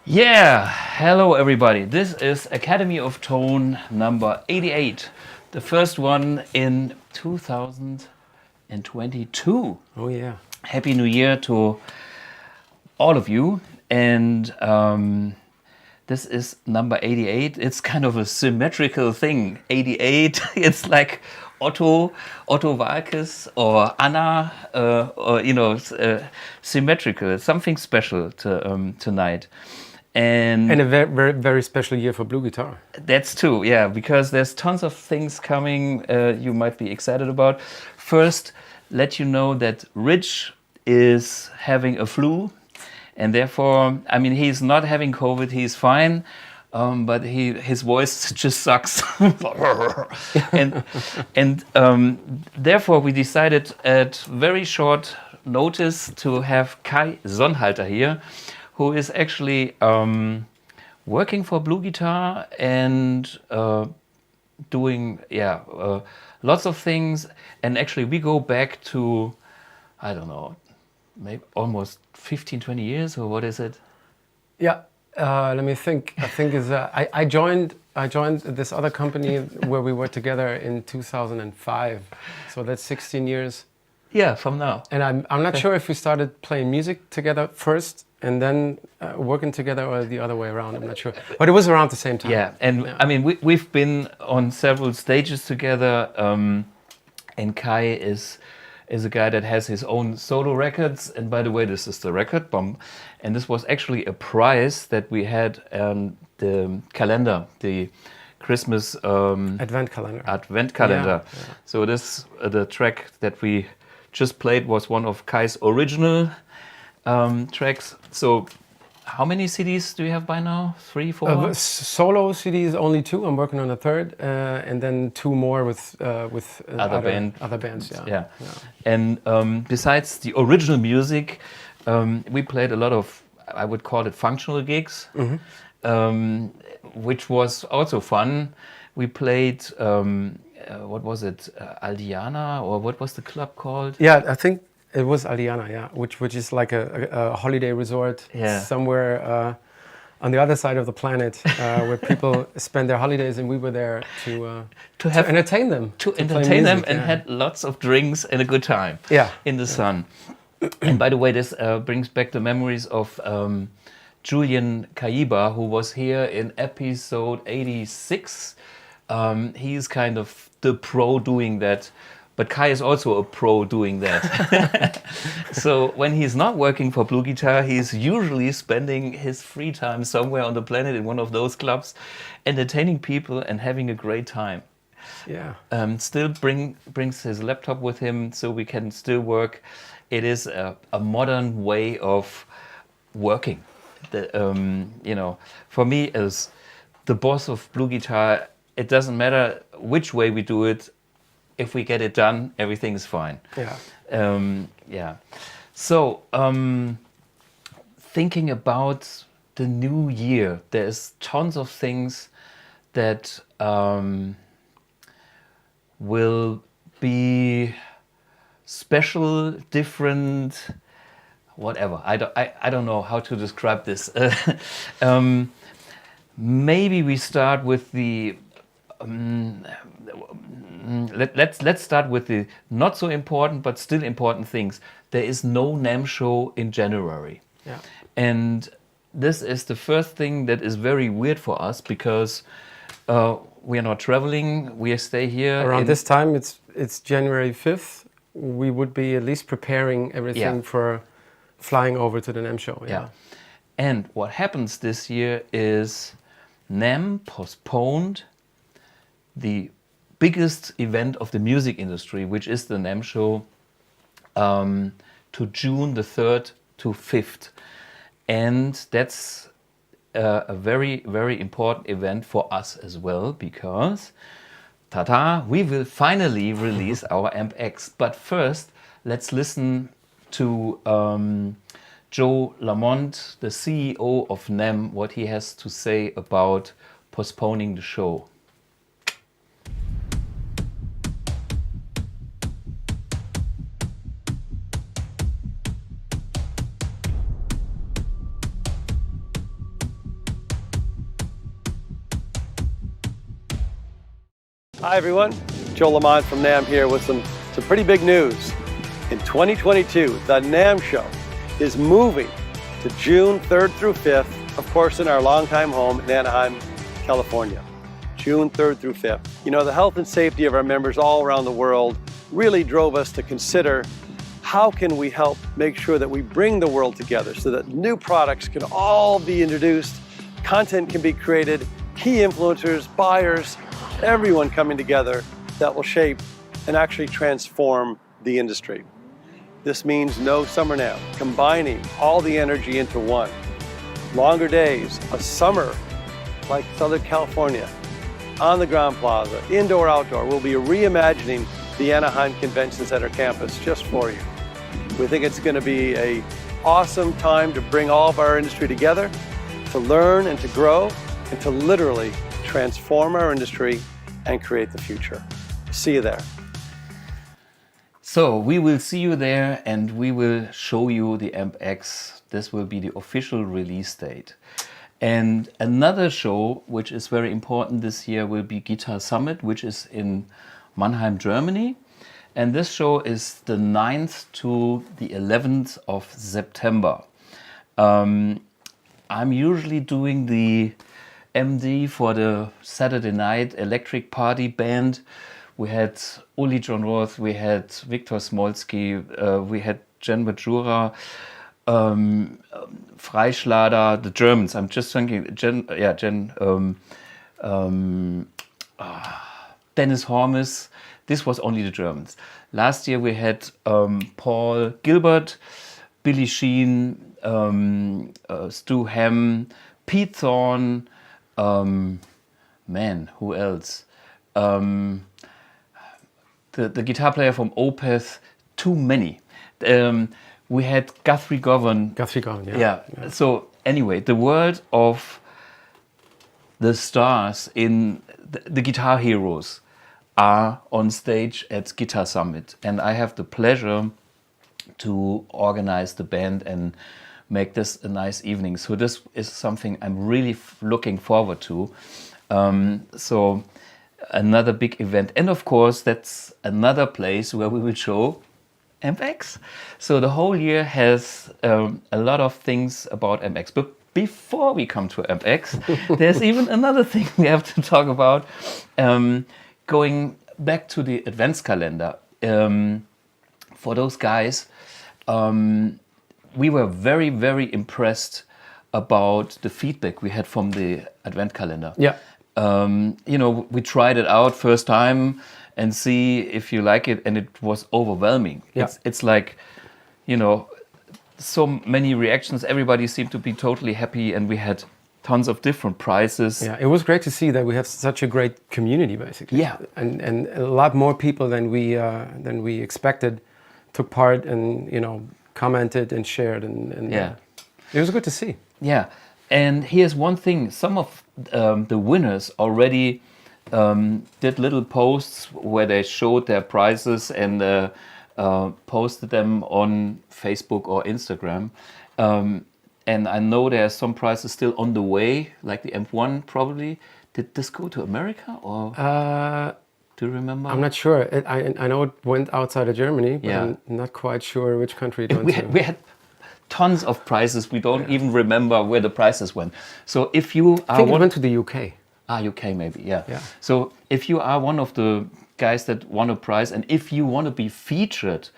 Yeah, hello everybody. This is Academy of Tone number 88, the first one in 2022. Oh yeah. Happy New Year to all of you. And this is number 88. It's kind of a symmetrical thing. 88, it's like Otto Walkes or Anna, symmetrical. It's something special tonight. And a very, very special year for BluGuitar. That's true, yeah, because there's tons of things coming you might be excited about. First, let you know that Rich is having a flu, and therefore, I mean, he's not having COVID, he's fine, but his voice just sucks. and therefore, we decided at very short notice to have Kai Sonnhalter here, who is actually working for BluGuitar and doing lots of things. And actually we go back to, I don't know, maybe almost 15-20 years, or what is it? Yeah, let me think. I think I joined this other company where we were together in 2005, so that's 16 years. Yeah, from now. And I'm not sure if we started playing music together first and then working together, or the other way around. I'm not sure, but it was around the same time. Yeah, and I mean we've been on several stages together, and Kai is a guy that has his own solo records. And by the way, this is the record bomb, and this was actually a prize that we had the calendar, the Christmas Advent calendar. Yeah. Yeah. So this the track that we just played was one of Kai's original tracks. So how many CDs do you have by now? 3, 4? Solo CDs only 2. I'm working on a third, and then 2 more with other bands. Yeah. And besides the original music, we played a lot of, I would call it, functional gigs, which was also fun. We played what was it, Aldiana, or what was the club called? Yeah, I think it was Aldiana, yeah, which is like a holiday resort somewhere on the other side of the planet, where people spend their holidays, and we were there to entertain them. To entertain them, and had lots of drinks and a good time in the sun. And by the way, this brings back the memories of Julian Kaiba, who was here in episode 86. He's kind of the pro doing that, but Kai is also a pro doing that. So when he's not working for BluGuitar, he's usually spending his free time somewhere on the planet in one of those clubs, entertaining people and having a great time. Yeah. Still brings his laptop with him, so we can still work. It is a modern way of working. For me as the boss of BluGuitar, it doesn't matter which way we do it. If we get it done, everything is fine. Yeah. So, thinking about the new year, there's tons of things that will be special, different, whatever. I don't know how to describe this. Maybe we start with the let's start with the not so important but still important things. There is no NAMM Show in January. Yeah. And this is the first thing that is very weird for us, because we are not traveling. We stay here. Around this time, it's January 5th. We would be at least preparing everything for flying over to the NAMM Show. Yeah. And what happens this year is NAMM postponed the biggest event of the music industry, which is the NAMM Show, to June the 3rd to 5th. And that's a very, very important event for us as well, because we will finally release our Amp X. But first, let's listen to Joe Lamont, the CEO of NAMM, what he has to say about postponing the show. Hi everyone, Joe Lamont from NAMM here with some pretty big news. In 2022, the NAMM Show is moving to June 3rd through 5th, of course in our longtime home in Anaheim, California. June 3rd through 5th. You know, the health and safety of our members all around the world really drove us to consider how can we help make sure that we bring the world together so that new products can all be introduced, content can be created, key influencers, buyers, everyone coming together that will shape and actually transform the industry. This means no summer now, combining all the energy into one. Longer days, a summer like Southern California, on the Ground Plaza, indoor, outdoor. We'll be reimagining the Anaheim Convention Center campus just for you. We think it's going to be an awesome time to bring all of our industry together, to learn and to grow, and to literally transform our industry and create the future. See you there. So we will see you there and we will show you the Amp X. This will be the official release date. And another show which is very important this year will be Guitar Summit, which is in Mannheim, Germany. And this show is the 9th to the 11th of September. I'm usually doing the MD for the Saturday night electric party band. We had Uli John Roth, we had Viktor Smolsky, we had Jen Bajura, Freischlader, the Germans. I'm just thinking, Dennis Hormis. This was only the Germans. Last year we had Paul Gilbert, Billy Sheen, Stu Hamm, Pete Thorne, man, who else? The guitar player from Opeth, too many. We had Guthrie Govan. Guthrie Govan, Yeah. So anyway, the world of the stars in the guitar heroes are on stage at Guitar Summit. And I have the pleasure to organize the band and make this a nice evening. So this is something I'm really looking forward to. So another big event. And of course, that's another place where we will show Amp X. So the whole year has a lot of things about Amp X. But before we come to Amp X, there's even another thing we have to talk about. Going back to the advents calendar. For those guys, we were very, very impressed about the feedback we had from the advent calendar. Yeah. You know, we tried it out first time and see if you like it, and it was overwhelming. Yeah. It's like, you know, so many reactions. Everybody seemed to be totally happy, and we had tons of different prices. Yeah, it was great to see that we have such a great community, basically. Yeah. And a lot more people than we expected took part and, you know, commented and shared and Yeah. It was good to see. Yeah, and here's one thing. Some of the winners already did little posts where they showed their prices and posted them on Facebook or Instagram. And I know there are some prices still on the way, like the Amp1 probably. Did this go to America or do you remember? I'm not sure. I know it went outside of Germany, but Yeah. I'm not quite sure which country it went to. We had tons of prices. We don't even remember where the prices went. So if you I think it went to the UK. UK maybe, yeah. Yeah. So if you are one of the guys that won a prize, and if you want to be featured,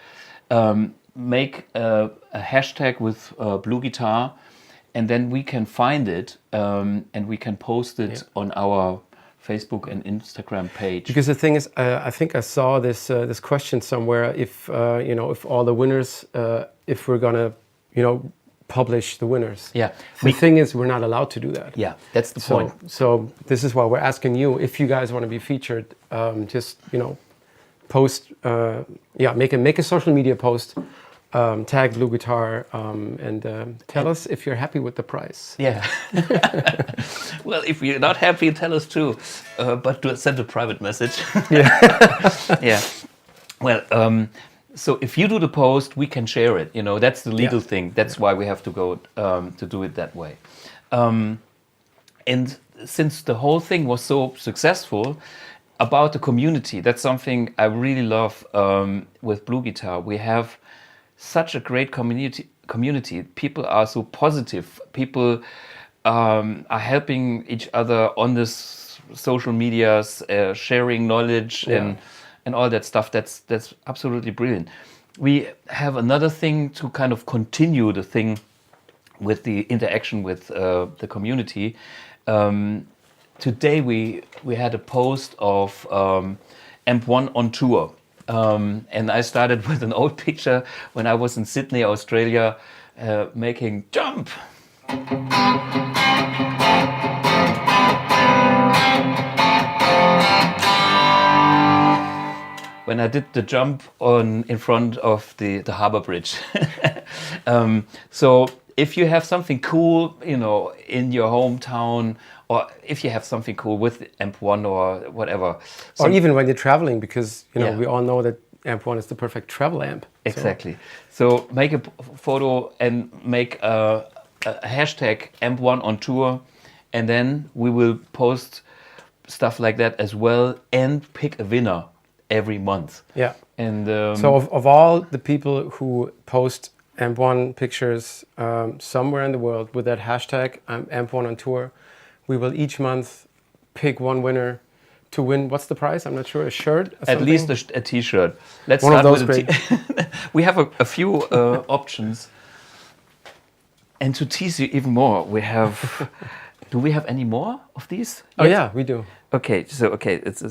make a hashtag with BluGuitar, and then we can find it and we can post it on our Facebook and Instagram page. Because the thing is, I think I saw this this question somewhere. If you know, if all the winners, if we're gonna, you know, publish the winners. Yeah. The thing is, we're not allowed to do that. Yeah, that's the point. So this is why we're asking you, if you guys want to be featured, just, you know, post, make a social media post, tag BluGuitar, and tell us if you're happy with the price. Yeah. Well, if you're not happy, tell us too. But send a private message. Yeah. Yeah. Well, so if you do the post, we can share it. You know, that's the legal thing. That's why we have to go to do it that way. And since the whole thing was so successful, about the community, that's something I really love with BluGuitar. We have such a great community. People are so positive. People are helping each other on this social medias, sharing knowledge and all that stuff. That's absolutely brilliant. We have another thing to kind of continue the thing with the interaction with the community. Today we had a post of AMP1 on tour. And I started with an old picture when I was in Sydney, Australia, making jump. When I did the jump in front of the Harbour Bridge. So if you have something cool, you know, in your hometown, or if you have something cool with AMP1 or whatever. Or even when you're traveling, because, you know, Yeah. we all know that AMP1 is the perfect travel amp. Exactly. So make a photo and make a hashtag AMP1 on tour, and then we will post stuff like that as well and pick a winner every month. Yeah. And So of all the people who post AMP1 pictures somewhere in the world with that hashtag AMP1 on tour, we will each month pick one winner to win. What's the prize? I'm not sure. A shirt? Or at something? least a t-shirt. Let's One of start those with we have a few options. And to tease you even more, we have. Do we have any more of these? Oh, yeah, we do. Okay, so it's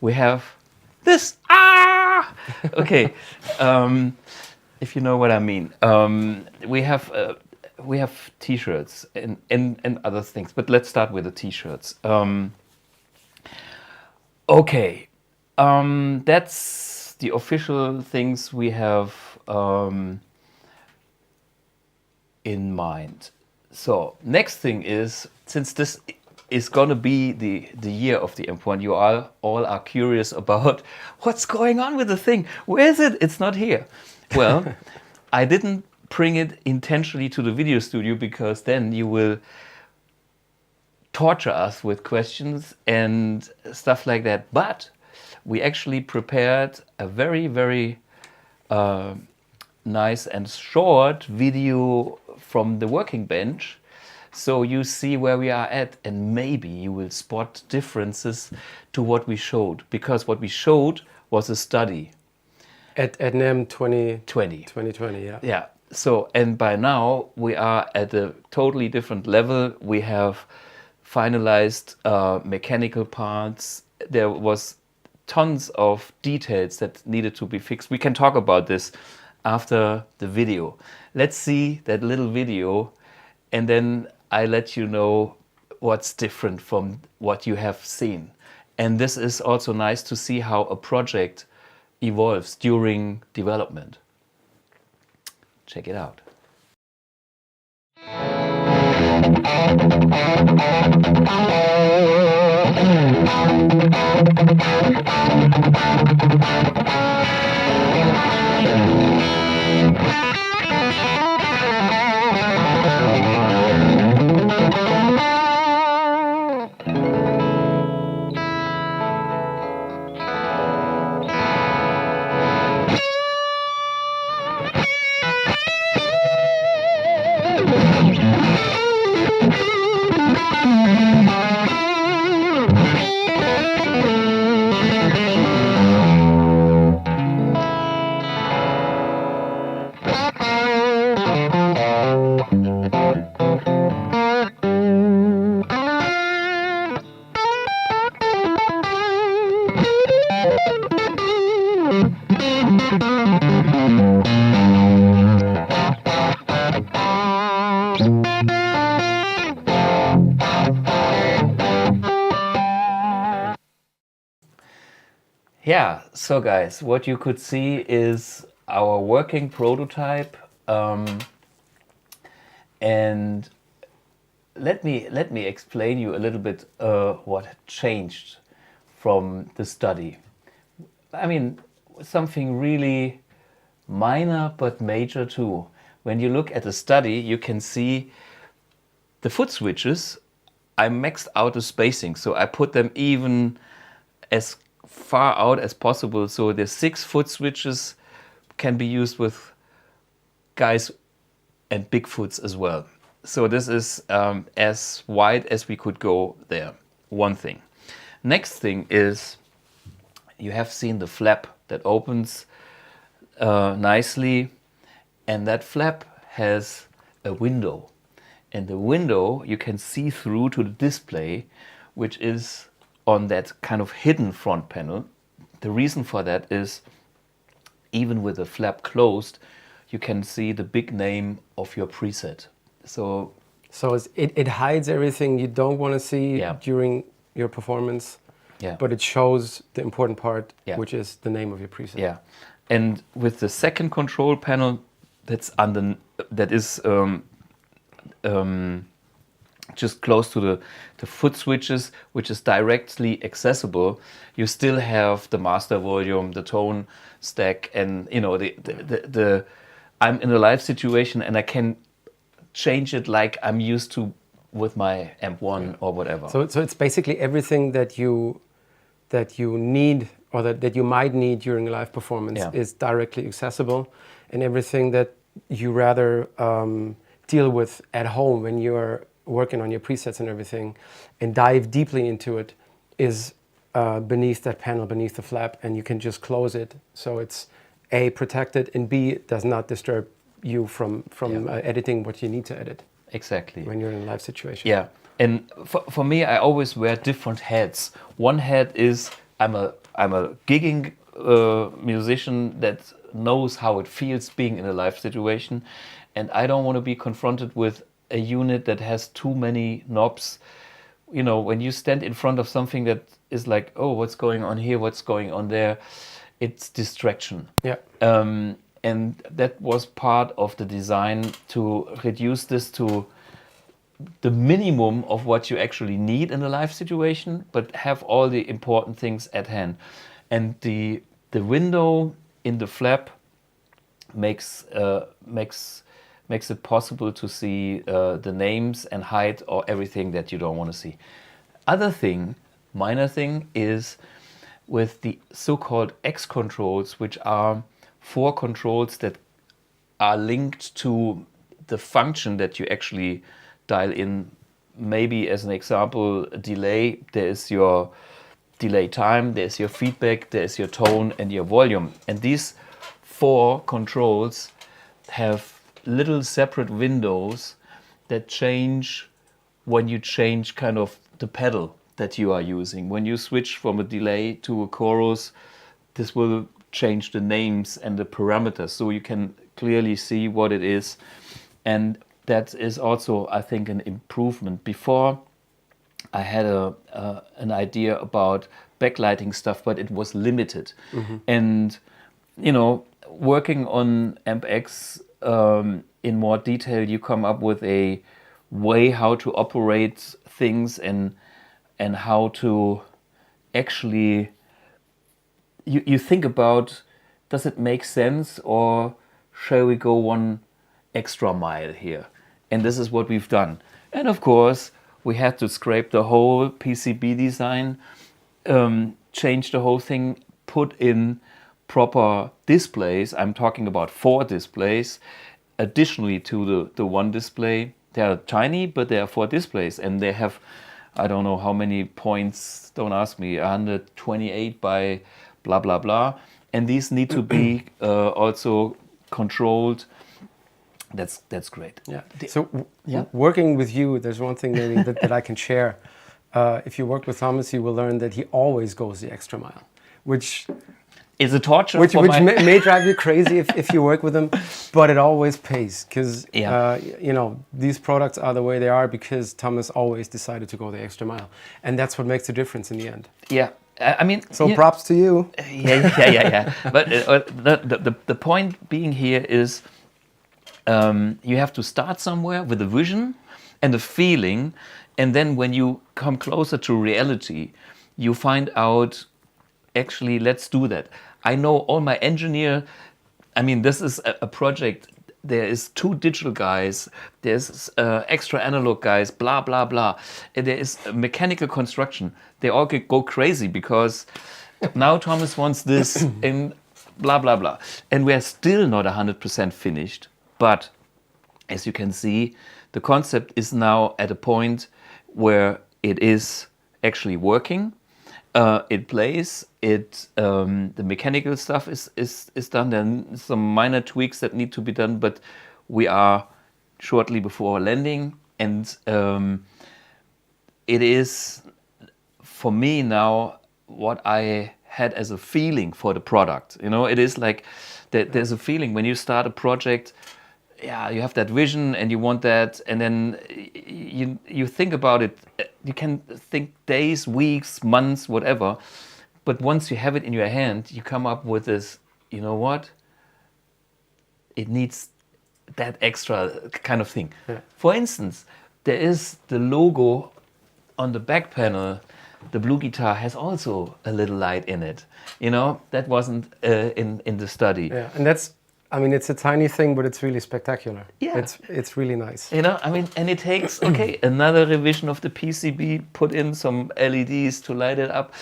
we have this. Ah, okay. If you know what I mean, we have T-shirts and other things, but let's start with the T-shirts. Okay, that's the official things we have in mind. So next thing is, since this is going to be the year of the AMP1, you all are curious about what's going on with the thing. Where is it? It's not here. Well, I didn't bring it intentionally to the video studio because then you will torture us with questions and stuff like that. But we actually prepared a very, very nice and short video from the working bench. So you see where we are at, and maybe you will spot differences to what we showed, because what we showed was a study. At NAMM 2020. 2020, yeah. Yeah. So, and by now we are at a totally different level. We have finalized mechanical parts. There was tons of details that needed to be fixed. We can talk about this after the video. Let's see that little video, and then I let you know what's different from what you have seen. And this is also nice to see how a project evolves during development. Check it out. Yeah, so guys, what you could see is our working prototype, and let me explain you a little bit what changed from the study. I mean, something really minor but major too. When you look at the study, you can see the foot switches. I maxed out the spacing, so I put them even as far out as possible. So the 6-foot switches can be used with guys and Bigfoots as well. So this is as wide as we could go there. One thing. Next thing is, you have seen the flap that opens nicely, and that flap has a window. And the window you can see through to the display, which is on that kind of hidden front panel. The reason for that is, even with the flap closed, you can see the big name of your preset. So it hides everything you don't want to see during your performance, but it shows the important part, which is the name of your preset. Yeah, and with the second control panel, that is just close to the foot switches, which is directly accessible, you still have the master volume, the tone stack, and you know the I'm in a live situation and I can change it like I'm used to with my amp 1 or whatever. So it's basically everything that you need, or that you might need during a live performance, is directly accessible, and everything that you rather deal with at home when you're working on your presets and everything and dive deeply into it is beneath that panel, beneath the flap, and you can just close it. So it's A, protected, and B, it does not disturb you from editing what you need to edit. Exactly. When you're in a live situation. Yeah. And for me, I always wear different hats. One hat is I'm a gigging musician that knows how it feels being in a live situation, and I don't want to be confronted with a unit that has too many knobs. You know, when you stand in front of something that is like, oh, what's going on here, what's going on there, it's distraction. Yeah. And that was part of the design, to reduce this to the minimum of what you actually need in a live situation, but have all the important things at hand. And the window in the flap makes it possible to see the names and hide or everything that you don't want to see. Other thing, minor thing, is with the so-called X controls, which are 4 controls that are linked to the function that you actually dial in. Maybe as an example, a delay, there is your delay time, there's your feedback, there's your tone and your volume. And these 4 controls have little separate windows that change when you change kind of the pedal that you are using. When you switch from a delay to a chorus, this will change the names and the parameters, so you can clearly see what it is. And that is also, I think, an improvement. Before, I had an idea about backlighting stuff, but it was limited. And you know, working on Amp X in more detail, you come up with a way how to operate things and how to actually you think about, does it make sense, or shall we go one extra mile here? And this is what we've done. And of course, we had to scrape the whole PCB design, change the whole thing, put in proper displays. I'm talking about 4 displays, additionally to the one display. They are tiny, but there are 4 displays, and they have, I don't know how many points, don't ask me, 128 by blah, blah, blah. And these need to be also controlled. That's great. Yeah. So working with you, there's one thing maybe that I can share. If you work with Thomas, you will learn that he always goes the extra mile, which is a torture. Which may drive you crazy if you work with him, but it always pays, because you know, these products are the way they are because Thomas always decided to go the extra mile, and that's what makes the difference in the end. Yeah. I mean, so props to you. Yeah. But the point being here is, you have to start somewhere with a vision and a feeling, and then when you come closer to reality, you find out, actually, let's do that. I know all my engineer. I mean, this is a project there is 2 digital guys, there's extra analog guys, blah, blah, blah. And there is a mechanical construction. They all go crazy because now Thomas wants this and blah, blah, blah. And we're still not 100% finished. But as you can see, the concept is now at a point where it is actually working. It plays. The mechanical stuff is done. There are some minor tweaks that need to be done, but we are shortly before landing, and it is for me now what I had as a feeling for the product. You know, it is like there's a feeling when you start a project. Yeah, you have that vision and you want that, and then you think about it. You can think days, weeks, months, whatever. But once you have it in your hand, you come up with this, you know what? It needs that extra kind of thing. Yeah. For instance, there is the logo on the back panel. The BluGuitar has also a little light in it. You know, that wasn't in the study. Yeah, and that's, I mean, it's a tiny thing, but it's really spectacular. Yeah. It's really nice. You know, I mean, and it takes, okay, another revision of the PCB, put in some LEDs to light it up,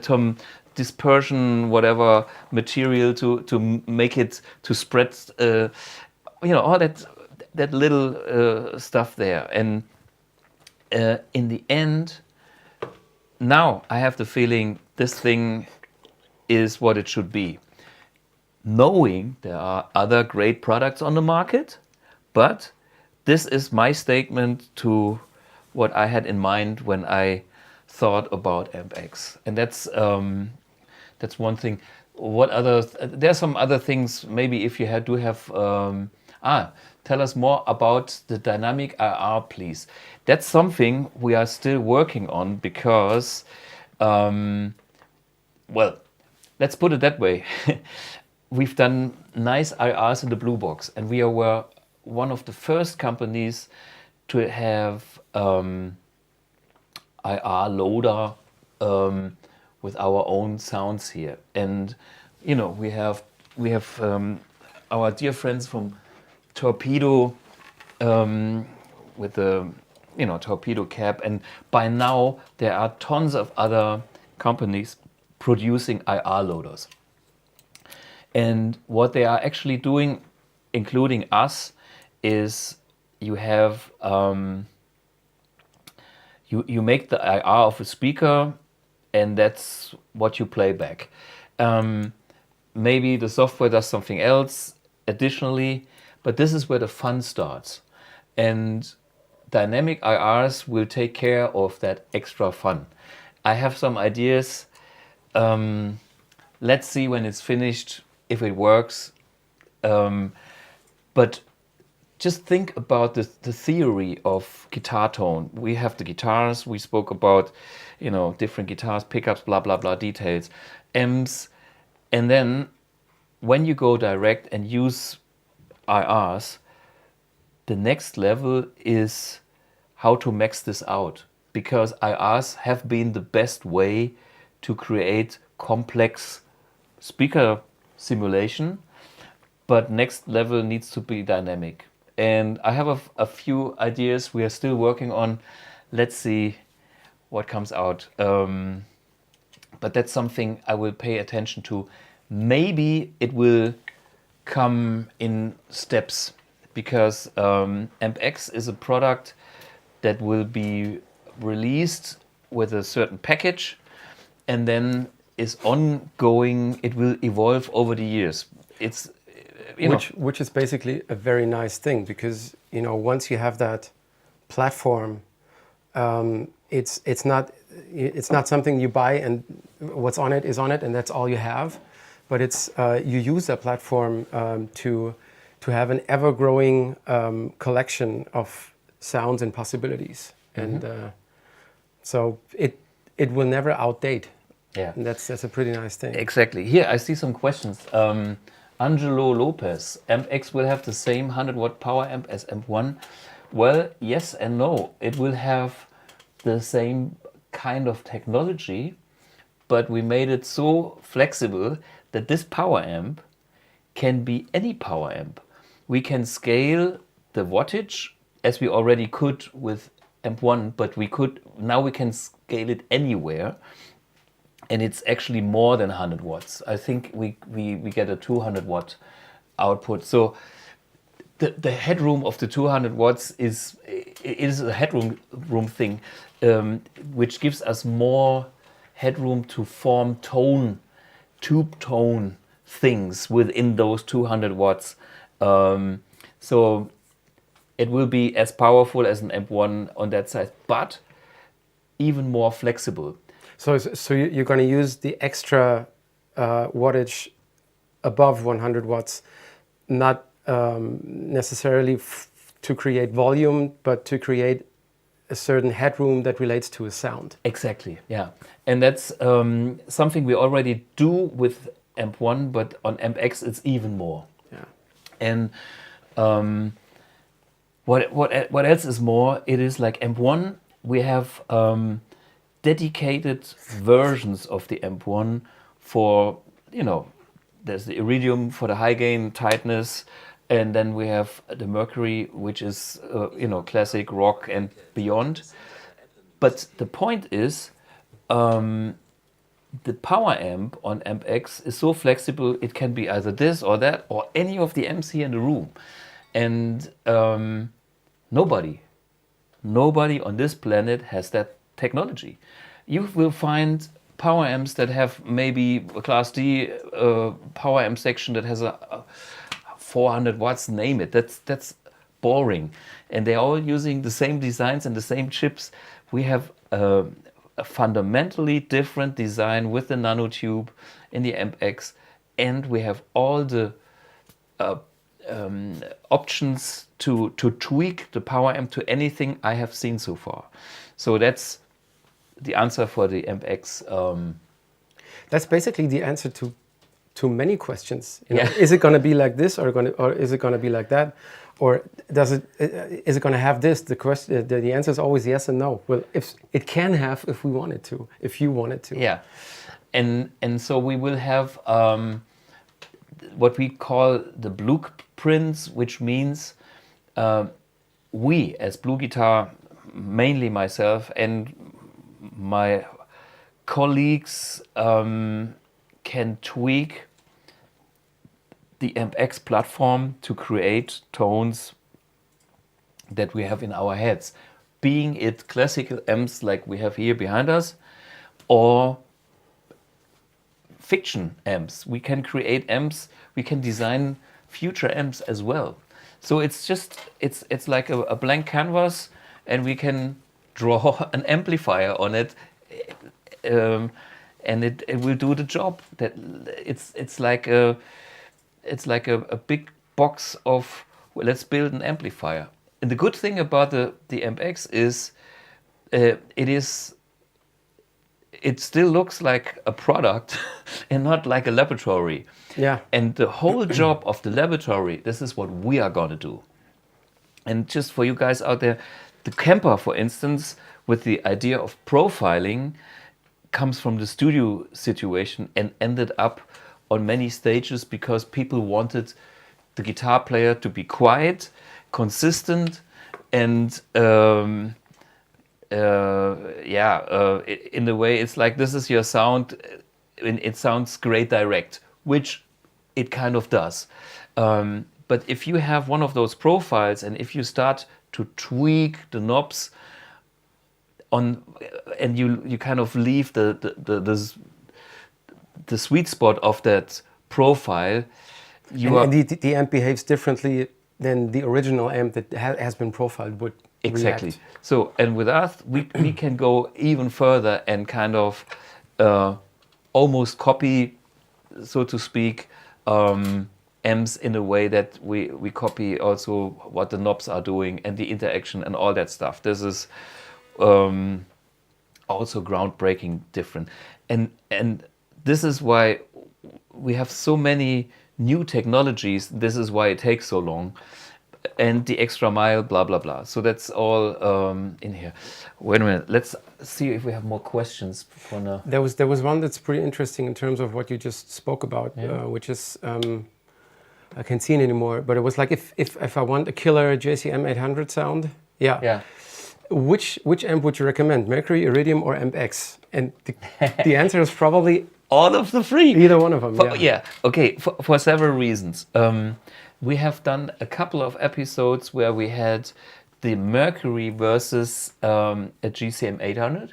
some dispersion, whatever material to make it, to spread, you know, all that little stuff there. And in the end, now I have the feeling this thing is what it should be. Knowing there are other great products on the market, but this is my statement to what I had in mind when I thought about AmpX, and that's one thing. What other? There's some other things. Maybe if you do have. Tell us more about the dynamic IR, please. That's something we are still working on because, well, let's put it that way. We've done nice IRs in the Blue Box, and we were one of the first companies to have IR loader with our own sounds here. And you know, we have our dear friends from Torpedo with the torpedo cap, and by now there are tons of other companies producing IR loaders. And what they are actually doing, including us, is you have you make the IR of a speaker, and that's what you play back. Maybe the software does something else additionally, but this is where the fun starts. And dynamic IRs will take care of that extra fun. I have some ideas. Let's see when it's finished if it works. But just think about the theory of guitar tone. We have the guitars. We spoke about, different guitars, pickups, blah, blah, blah, details, amps. And then when you go direct and use IRs, the next level is how to max this out, because IRs have been the best way to create complex speaker simulation, but next level needs to be dynamic. And I have a few ideas we are still working on. Let's see what comes out. But that's something I will pay attention to. Maybe it will come in steps, because AmpX is a product that will be released with a certain package and then is ongoing. It will evolve over the years. It's which is basically a very nice thing, because once you have that platform, it's not something you buy and what's on it is on it and that's all you have, but it's you use that platform to have an ever-growing collection of sounds and possibilities. Mm-hmm. And so it will never outdate. Yeah, and that's a pretty nice thing. Exactly. Here I see some questions. Angelo Lopez, AmpX will have the same 100-watt power amp as AMP1. Well, yes and no. It will have the same kind of technology, but we made it so flexible that this power amp can be any power amp. we can scale the wattage as we already could with amp 1, but now we can scale it anywhere, and it's actually more than 100 watts. I think we get a 200 watt output. So the headroom of the 200 watts is a headroom thing, which gives us more headroom to form tube tone things within those 200 watts. So it will be as powerful as an amp 1 on that side, but even more flexible. So you're going to use the extra wattage above 100 watts, not necessarily to create volume, but to create a certain headroom that relates to a sound. Exactly, yeah. And that's something we already do with amp 1, but on amp X it's even more. Yeah. And what else is more? It is like amp 1, we have dedicated versions of the amp 1 for, there's the iridium for the high gain tightness, and then we have the Mercury, which is, classic rock and beyond. But the point is, the power amp on amp X is so flexible, it can be either this or that, or any of the amps here in the room. And nobody on this planet has that technology. You will find power amps that have maybe a Class D power amp section that has a 400 watts, name it. That's boring. And they're all using the same designs and the same chips. We have a fundamentally different design with the nanotube in the amp X, and we have all the options to tweak the power amp to anything I have seen so far. So that's the answer for the amp X. That's basically the answer to many questions. Is it going to be like this, or is it going to be like that, or is it going to have this? The answer is always yes and no. Well, if it can have, if we want it to, if you want it to. Yeah, and so we will have what we call the blueprints, which means we as BluGuitar, mainly myself and my colleagues, can tweak the amp X platform to create tones that we have in our heads, being it classical amps like we have here behind us, or fiction amps. We can create amps, we can design future amps as well. So it's just, it's like a blank canvas, and we can draw an amplifier on it, and it will do the job. That it's like a big box of, well, let's build an amplifier. And the good thing about the amp X is it still looks like a product and not like a laboratory. Yeah. And the whole job of the laboratory, this is what we are going to do. And just for you guys out there, the Kemper, for instance, with the idea of profiling, comes from the studio situation and ended up on many stages because people wanted the guitar player to be quiet, consistent, and in the way it's like, this is your sound, and it sounds great direct, which it kind of does. But if you have one of those profiles, and if you start to tweak the knobs on, and you kind of leave the sweet spot of that profile, and the amp behaves differently than the original amp that has been profiled would. Exactly. React. So, and with us, we can go even further and kind of almost copy, so to speak, amps in a way that we copy also what the knobs are doing and the interaction and all that stuff. This is also groundbreaking different. And this is why we have so many new technologies. This is why it takes so long. And the extra mile, blah, blah, blah. So that's all in here. Wait a minute. Let's see if we have more questions. There was one that's pretty interesting in terms of what you just spoke about, which is I can't see it anymore, but it was like if I want a killer JCM 800 sound, Yeah. which amp would you recommend, Mercury, Iridium, or Amp X? And the answer is probably all of the three. Either one of them. Okay, for several reasons. We have done a couple of episodes where we had the Mercury versus a GCM 800.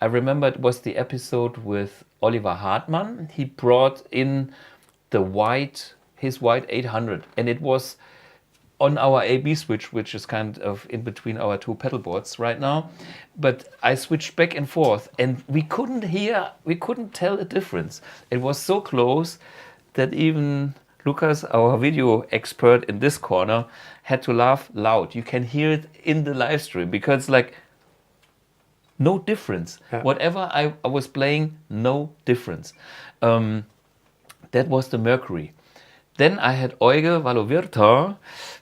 I remember it was the episode with Oliver Hartmann. He brought in his white 800, and it was on our AB switch, which is kind of in between our two pedal boards right now. But I switched back and forth, and we couldn't tell a difference. It was so close that even Lucas, our video expert in this corner, had to laugh loud. You can hear it in the live stream because like no difference. Yeah. Whatever I was playing, no difference. That was the Mercury. Then I had Euge Valovirta,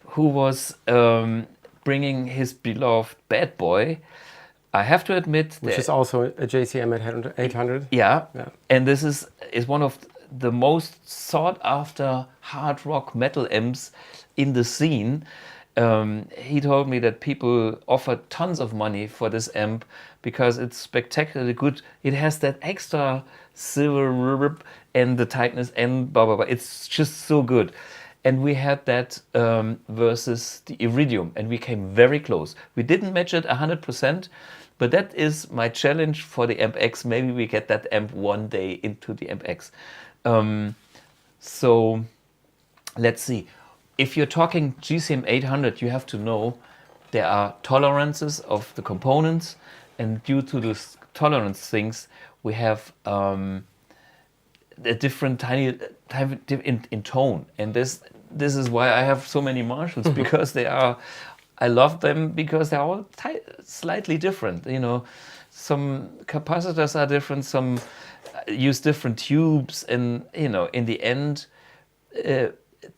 who was bringing his beloved Bad Boy. I have to admit, which is also a JCM 800. Yeah, and this is one of the most sought after hard rock metal amps in the scene. He told me that people offer tons of money for this amp because it's spectacularly good. It has that extra silver reverb and the tightness and blah blah blah. It's just so good. And we had that versus the Iridium, and we came very close. We didn't match it 100%, but that is my challenge for the Amp X. Maybe we get that amp one day into the Amp X. So let's see. If you're talking GCM 800, you have to know there are tolerances of the components, and due to those tolerance things, we have a different tiny in tone, and this is why I have so many Marshalls, because I love them because they're all slightly different. You know, some capacitors are different, some use different tubes, and you know, in the end,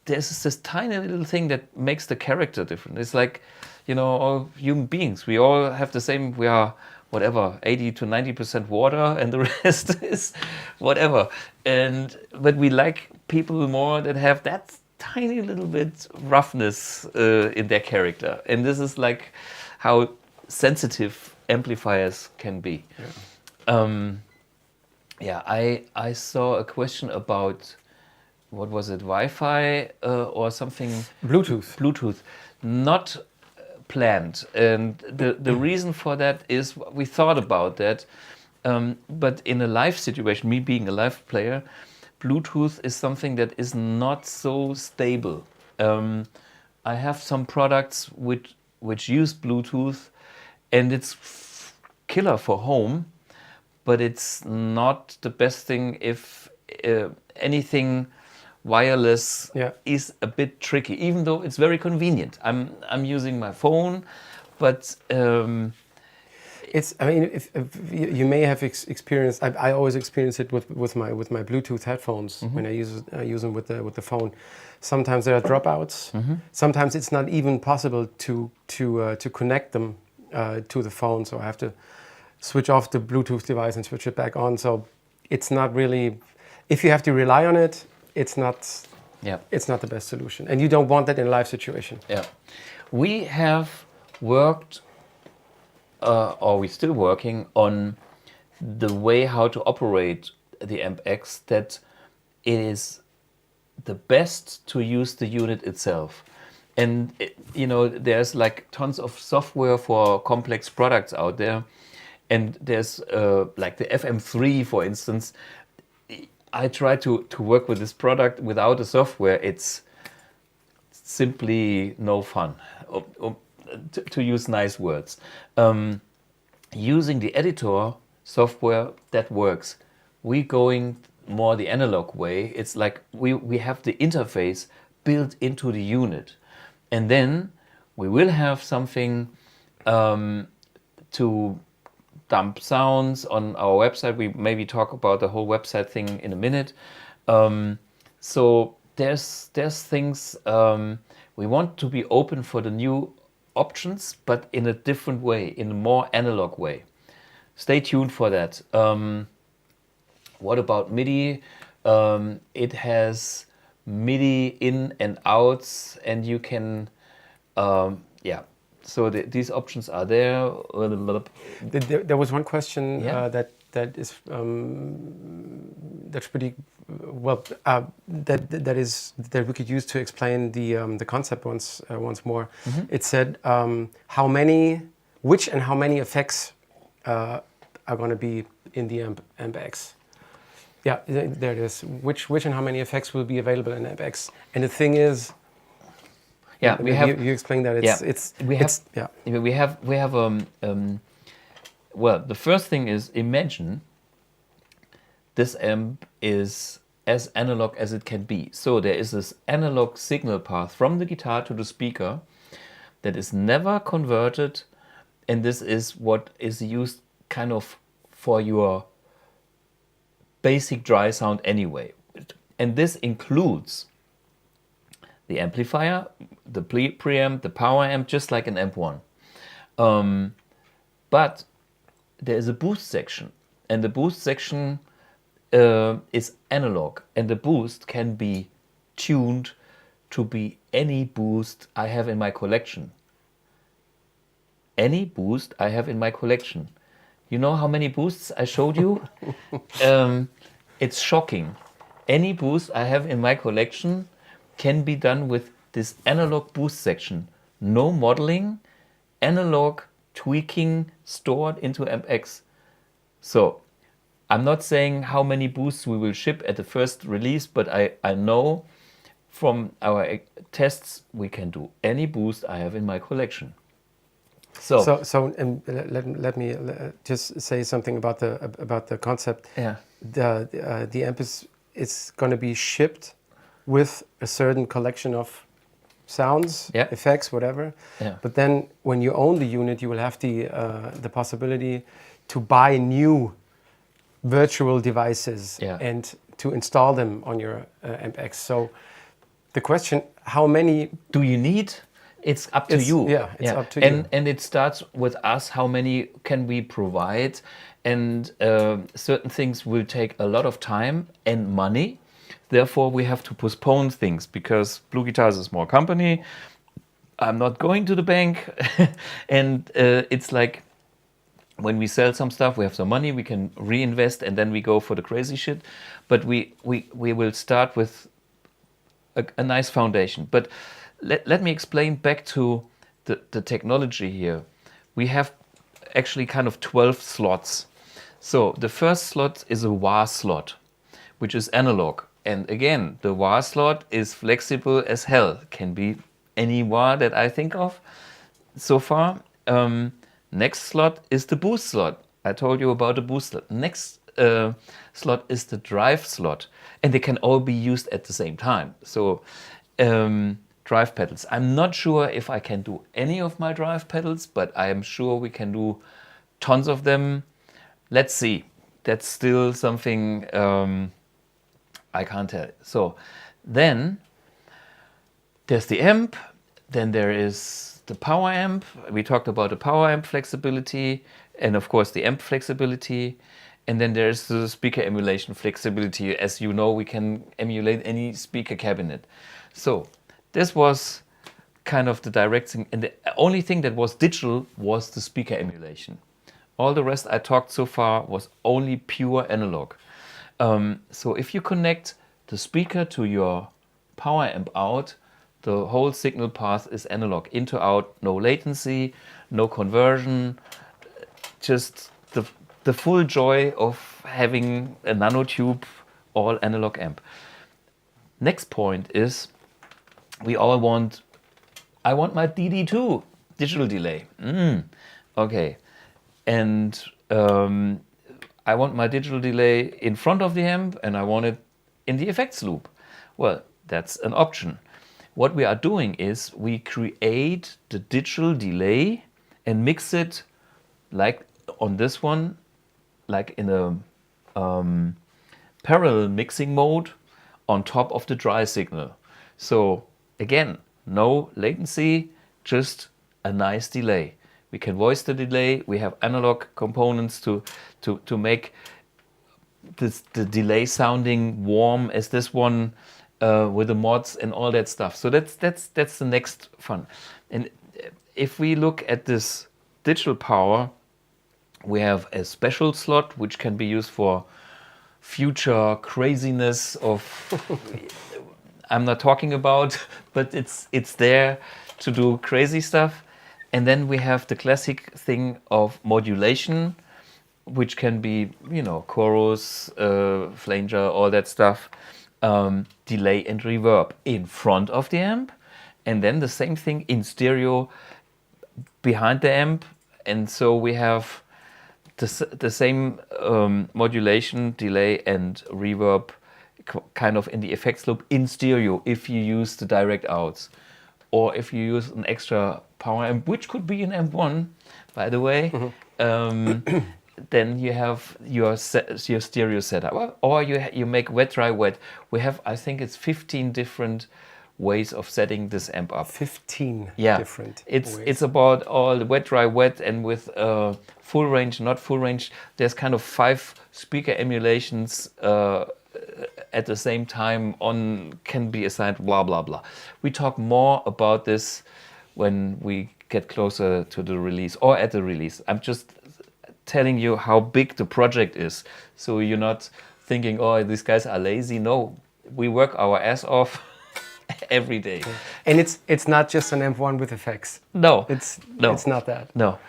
there's this tiny little thing that makes the character different. It's like, you know, all human beings, we all have the same. We are whatever, 80 to 90% water, and the rest is whatever. But we like people more that have that tiny little bit roughness in their character. And this is like how sensitive amplifiers can be. I saw a question about, what was it, Wi-Fi or something? Bluetooth. Not planned, and the reason for that is we thought about that, but in a live situation, me being a live player, Bluetooth is something that is not so stable. I have some products which use Bluetooth, and it's killer for home, but it's not the best thing if anything wireless is a bit tricky, even though it's very convenient. I'm using my phone, but it's. I mean, if you may have experienced. I always experience it with my Bluetooth headphones when I use them with the phone. Sometimes there are dropouts. Sometimes it's not even possible to connect them to the phone. So I have to switch off the Bluetooth device and switch it back on. So it's not really. If you have to rely on it, it's not the best solution, and you don't want that in a live situation. We have worked, or we're still working on the way how to operate the Amp X, that it is the best to use the unit itself. And you know, there's like tons of software for complex products out there, and there's like the FM3, for instance. I try to work with this product without the software. It's simply no fun, to use nice words. Using the editor software, that works. We going more the analog way. It's like we have the interface built into the unit. And then we will have something to dump sounds on our website. We maybe talk about the whole website thing in a minute. So there's things we want to be open for the new options, but in a different way, in a more analog way. Stay tuned for that. What about MIDI? It has MIDI in and outs, and you can, yeah. So these options are there. There was one question Yeah. that's pretty well that we could use to explain the concept once more. It said how many effects are going to be in the amp X. Yeah, there it is. Which and how many effects will be available in amp X? And the thing is, yeah, we have. You explained that we have well, the first thing is, imagine this amp is as analog as it can be. So there is this analog signal path from the guitar to the speaker that is never converted, and this is what is used kind of for your basic dry sound anyway. And this includes the amplifier, the preamp, the power amp, just like an amp 1. But there is a boost section, and the boost section is analog, and the boost can be tuned to be any boost I have in my collection. Any boost I have in my collection. You know how many boosts I showed you? It's shocking. Any boost I have in my collection can be done with this analog boost section. No modeling, analog tweaking stored into amp X. So I'm not saying how many boosts we will ship at the first release, but I know from our tests we can do any boost I have in my collection. So let me just say something about the concept. Yeah. The amp is going to be shipped with a certain collection of sounds, Yeah. effects, whatever. Yeah. But then when you own the unit, you will have the possibility to buy new virtual devices Yeah. and to install them on your amp X. So the question, how many do you need? It's up to you. Yeah, it's up to you. And it starts with us, how many can we provide? And certain things will take a lot of time and money. Therefore, we have to postpone things because BluGuitar is a small company. I'm not going to the bank. And it's like when we sell some stuff, we have some money, we can reinvest, and then we go for the crazy shit. But we will start with a nice foundation. But let me explain back to the technology here. We have actually kind of 12 slots. So the first slot is a wah slot, which is analog. And again, the wah slot is flexible as hell. Can be any wah that I think of so far. Next slot is the boost slot. I told you about the boost slot. Next slot is the drive slot. And they can all be used at the same time. So drive pedals. I'm not sure if I can do any of my drive pedals, but I am sure we can do tons of them. Let's see. That's still something I can't tell. So then there's the amp. Then there is the power amp. We talked about the power amp flexibility and of course the amp flexibility. And then there's the speaker emulation flexibility. As you know, we can emulate any speaker cabinet. So this was kind of the direct thing. And the only thing that was digital was the speaker emulation. All the rest I talked so far was only pure analog. So if you connect the speaker to your power amp out, the whole signal path is analog, into out, no latency, no conversion, just the full joy of having a nanotube all analog amp. Next point is we all want, I want my DD2, digital delay. Okay. And I want my digital delay in front of the amp and I want it in the effects loop. Well, that's an option. What we are doing is we create the digital delay and mix it like on this one, like in a parallel mixing mode on top of the dry signal. So again, no latency, just a nice delay. We can voice the delay. We have analog components to make the delay sounding warm as this one. with the mods and all that stuff. So that's the next fun. And if we look at this digital power, we have a special slot which can be used for future craziness of I'm not talking about, but it's there to do crazy stuff. And then we have the classic thing of modulation, which can be, you know, chorus, flanger, all that stuff, delay and reverb in front of the amp, and then the same thing in stereo behind the amp. And so we have the same modulation, delay and reverb kind of in the effects loop in stereo if you use the direct outs. Or if you use an extra power amp, which could be an amp 1, by the way, then you have your stereo setup. Or you make wet, dry, wet. We have, I think it's 15 different ways of setting this amp up. 15 different ways. It's about all the wet, dry, wet, and with full range, not full range. There's kind of 5 speaker emulations at the same time can be assigned, blah, blah, blah. We talk more about this when we get closer to the release or at the release. I'm just telling you how big the project is. So you're not thinking, oh, these guys are lazy. No, we work our ass off every day. And it's not just an amp 1 with effects. No. It's not that. No.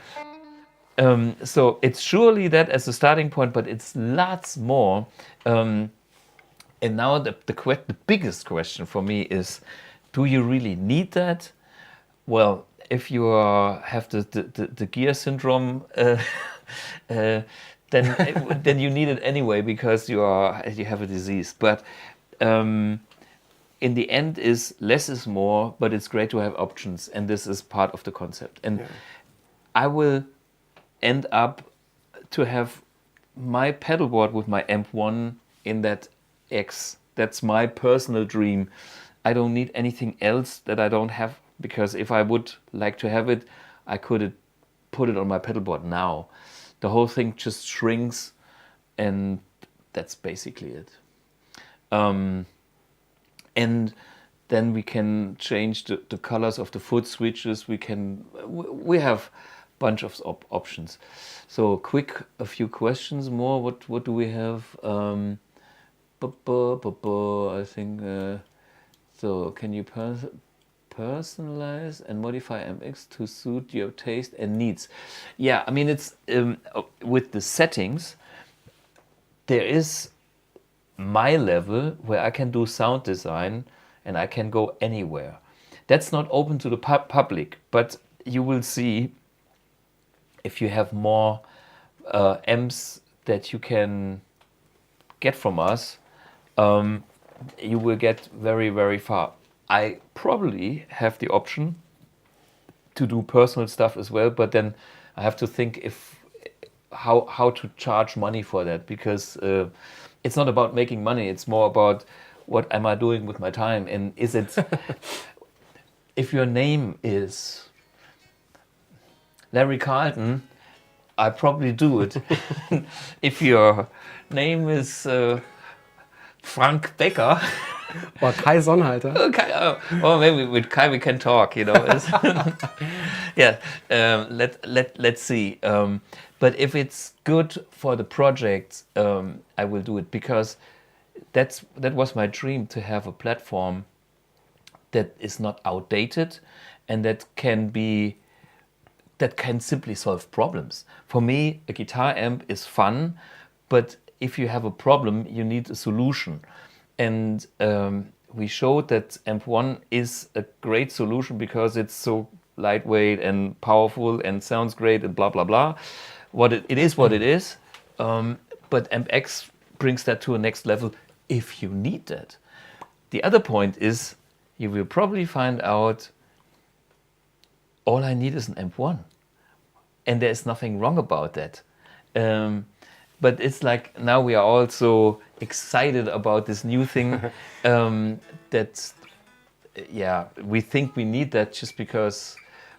So it's surely that as a starting point, but it's lots more. And now the biggest question for me is, do you really need that? Well, if you have the gear syndrome, then you need it anyway because you have a disease. But in the end, is less is more. But it's great to have options, and this is part of the concept. And I will end up to have my pedalboard with my amp 1 in that X. That's my personal dream. I don't need anything else that I don't have, because if I would like to have it, I could put it on my pedalboard now. The whole thing just shrinks, and that's basically it. And then we can change the colors of the foot switches. We have bunch of options. So a few questions more. What do we have? I think so. Can you personalize and modify MX to suit your taste and needs? Yeah, I mean, it's with the settings, there is my level where I can do sound design and I can go anywhere. That's not open to the public, but you will see if you have more amps that you can get from us, you will get very, very far. I probably have the option to do personal stuff as well, but then I have to think how to charge money for that, because it's not about making money. It's more about what am I doing with my time, and is it if your name is Larry Carlton, I probably do it. If your name is Frank Becker or Kai Sonnhalter, or maybe with Kai we can talk, you know. Yeah, let's see. But if it's good for the project, I will do it, because that was my dream, to have a platform that is not outdated and that can simply solve problems. For me, a guitar amp is fun, but if you have a problem, you need a solution. And we showed that amp 1 is a great solution because it's so lightweight and powerful and sounds great and blah, blah, blah. It is what it is. But amp X brings that to a next level if you need that. The other point is, you will probably find out all I need is an amp 1. And there's nothing wrong about that. But it's like now we are all so excited about this new thing that, we think we need that just because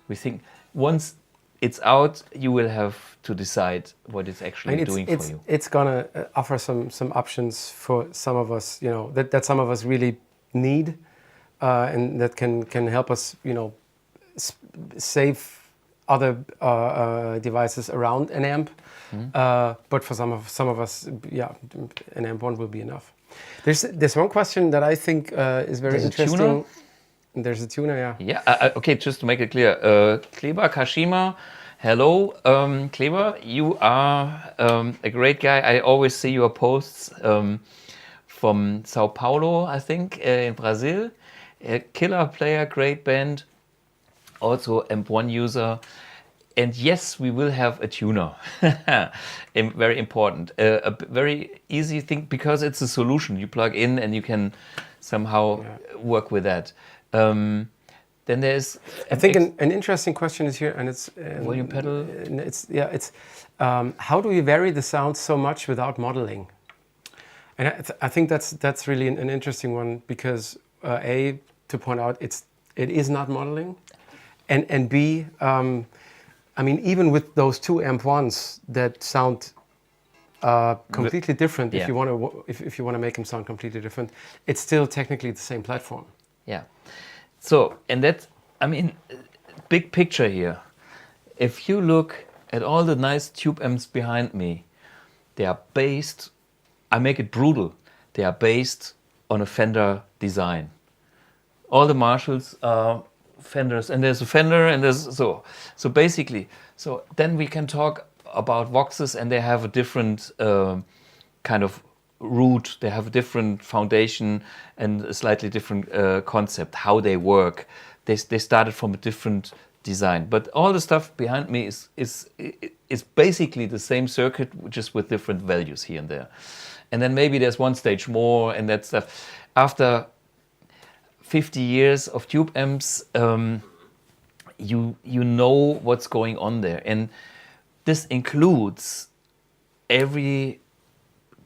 we think once it's out, you will have to decide what it's actually doing for you. It's gonna offer some options for some of us, you know, that some of us really need, and that can help us, save other devices around an amp. But for some of us, an amp one will be enough. There's one question that I think is very interesting. Tuner? There's a tuner, yeah. Yeah. Okay, just to make it clear, Kleber Kashima. Hello, Kleber. You are a great guy. I always see your posts from Sao Paulo, I think, in Brazil. A killer player, great band. Also amp1 user. And yes, we will have a tuner. Very important. A very easy thing, because it's a solution. You plug in and you can somehow work with that. Then there's... I think an interesting question is here, and it's... volume pedal? It's how do you vary the sound so much without modeling? And I think that's really an interesting one, because A, to point out, it is not modeling. And B, I mean, even with those two amp1s that sound completely different, if you want to make them sound completely different, it's still technically the same platform. Yeah. So, and that's, I mean, big picture here. If you look at all the nice tube amps behind me, they are based, I make it brutal, they are based on a Fender design. All the Marshalls are Fenders, and there's a Fender, and there's so basically, so then we can talk about Voxes, and they have a different kind of root, they have a different foundation and a slightly different concept, how they work. They started from a different design, but all the stuff behind me is basically the same circuit, just with different values here and there. And then maybe there's one stage more and that stuff. After 50 years of tube amps, you know what's going on there, and this includes every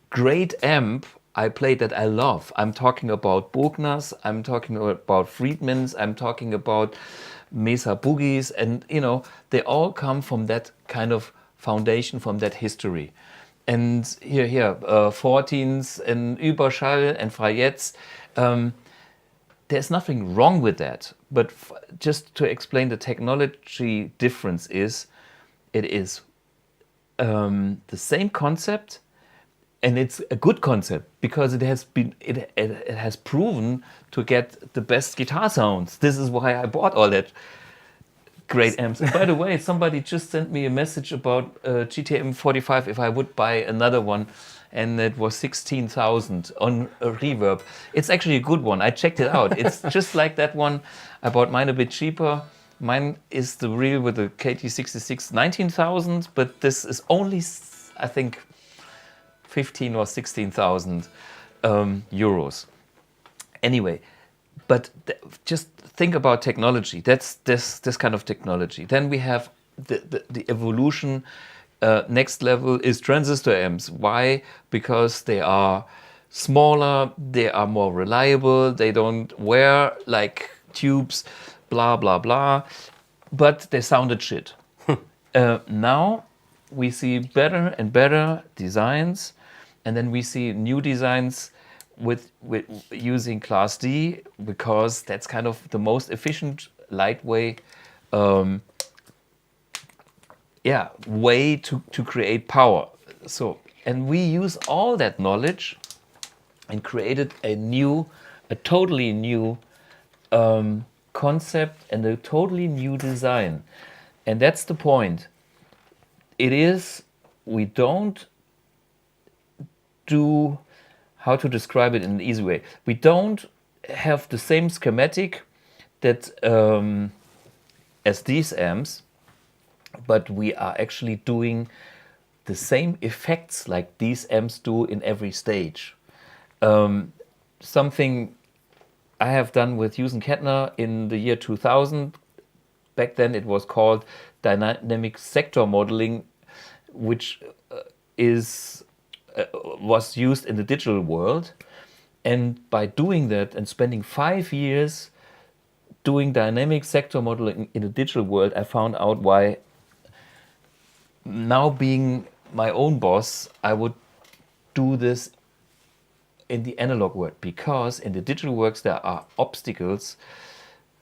great amp I played that I love. I'm talking about Bogner's, I'm talking about Friedman's, I'm talking about Mesa Boogies, and they all come from that kind of foundation, from that history. And here, 14s and Überschall and Freyets. There's nothing wrong with that, but just to explain the technology difference is, it is the same concept, and it's a good concept because it has proven to get the best guitar sounds. This is why I bought all that great amps. And by the way, somebody just sent me a message about GTM 45 if I would buy another one. And it was 16,000 on a reverb. It's actually a good one. I checked it out. It's just like that one. I bought mine a bit cheaper. Mine is the real with the KT66, 19,000, but this is only, I think, 15 or 16,000 euros. Anyway, but just think about technology. That's this kind of technology. Then we have the evolution. Next level is transistor amps. Why? Because they are smaller, they are more reliable, they don't wear like tubes, blah, blah, blah, but they sounded shit. Now we see better and better designs, and then we see new designs with using Class D, because that's kind of the most efficient, lightweight way to create power. So, and we use all that knowledge and created a totally new concept and a totally new design. And that's the point. We don't do, how to describe it in an easy way. We don't have the same schematic that as these amps, but we are actually doing the same effects like these amps do in every stage. Something I have done with Hughes and Kettner in the year 2000. Back then it was called dynamic sector modeling, which was used in the digital world. And by doing that and spending 5 years doing dynamic sector modeling in the digital world, I found out why, now being my own boss, I would do this in the analog world, because in the digital works there are obstacles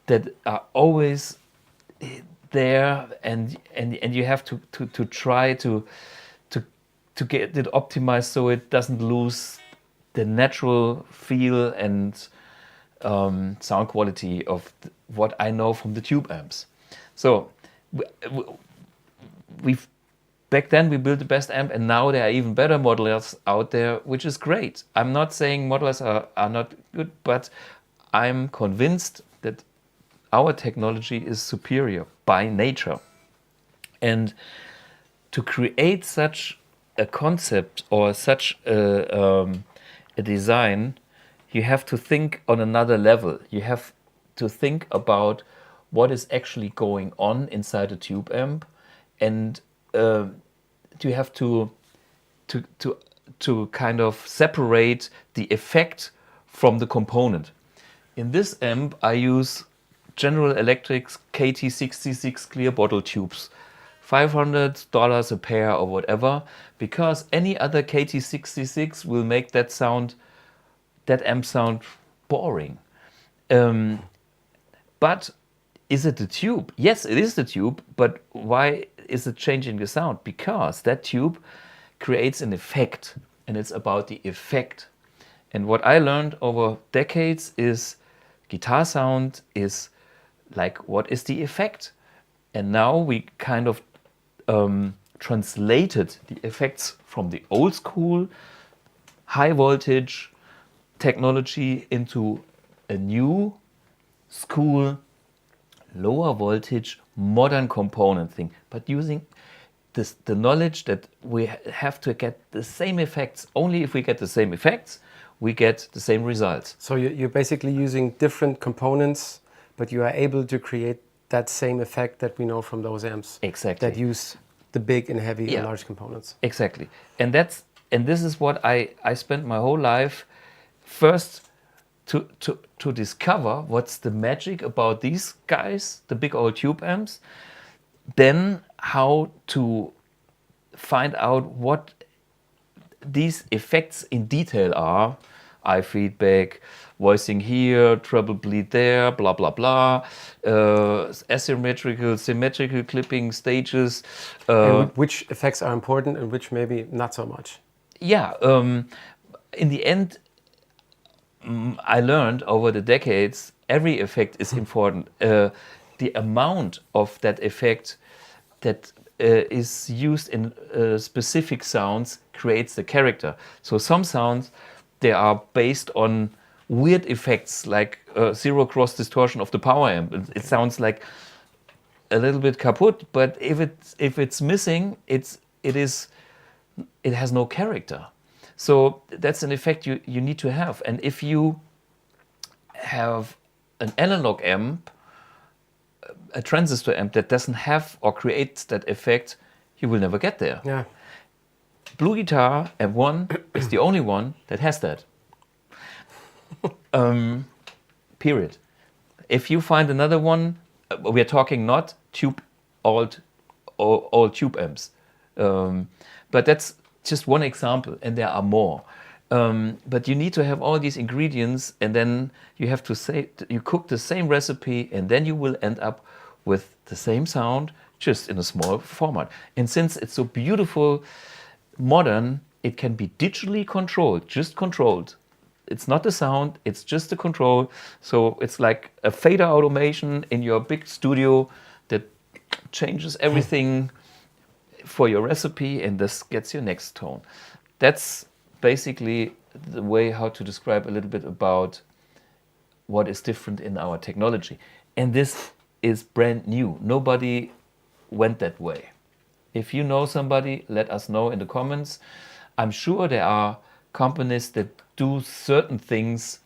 that are always there, and you have to try to get it optimized so it doesn't lose the natural feel and sound quality of what I know from the tube amps. So we've back then we built the best amp, and now there are even better modelers out there, which is great. I'm not saying modelers are not good, but I'm convinced that our technology is superior by nature. And to create such a concept or such a design, you have to think on another level. You have to think about what is actually going on inside a tube amp, and you have to kind of separate the effect from the component. In this amp, I use General Electric's KT66 clear bottle tubes, $500 a pair or whatever, because any other KT66 will make that amp sound boring. But is it the tube? Yes, it is the tube, but why is it changing the sound? Because that tube creates an effect, and it's about the effect. And what I learned over decades is guitar sound is like, what is the effect? And now we kind of translated the effects from the old school high voltage technology into a new school lower voltage modern component thing, but using the knowledge that we have to get the same effects. Only if we get the same effects, we get the same results. So you're basically using different components, but you are able to create that same effect that we know from those amps. Exactly. That use the big and heavy and large components. Exactly. And this is what I spent my whole life first to discover what's the magic about these guys, the big old tube amps, then how to find out what these effects in detail are. Eye feedback, voicing here, treble bleed there, blah, blah, blah, asymmetrical, symmetrical clipping stages. And which effects are important and which maybe not so much. Yeah, in the end, I learned over the decades, every effect is important. The amount of that effect that is used in specific sounds creates the character. So some sounds, they are based on weird effects, like zero cross distortion of the power amp. It sounds like a little bit kaput, but if it's missing, it has no character. So that's an effect you need to have. And if you have an analog amp, a transistor amp that doesn't have or creates that effect, you will never get there. Yeah. BluGuitar Amp 1 is the only one that has that. Period. If you find another one, we are talking not tube old tube amps, but that's just one example, and there are more. But you need to have all these ingredients, and then you have to say you cook the same recipe, and then you will end up with the same sound, just in a small format. And since it's so beautiful, modern, it can be digitally controlled, just controlled. It's not the sound, it's just the control. So it's like a fader automation in your big studio that changes everything for your recipe, and this gets your next tone. That's basically the way how to describe a little bit about what is different in our technology. And this is brand new. Nobody went that way. If you know somebody, let us know in the comments. I'm sure there are companies that do certain things.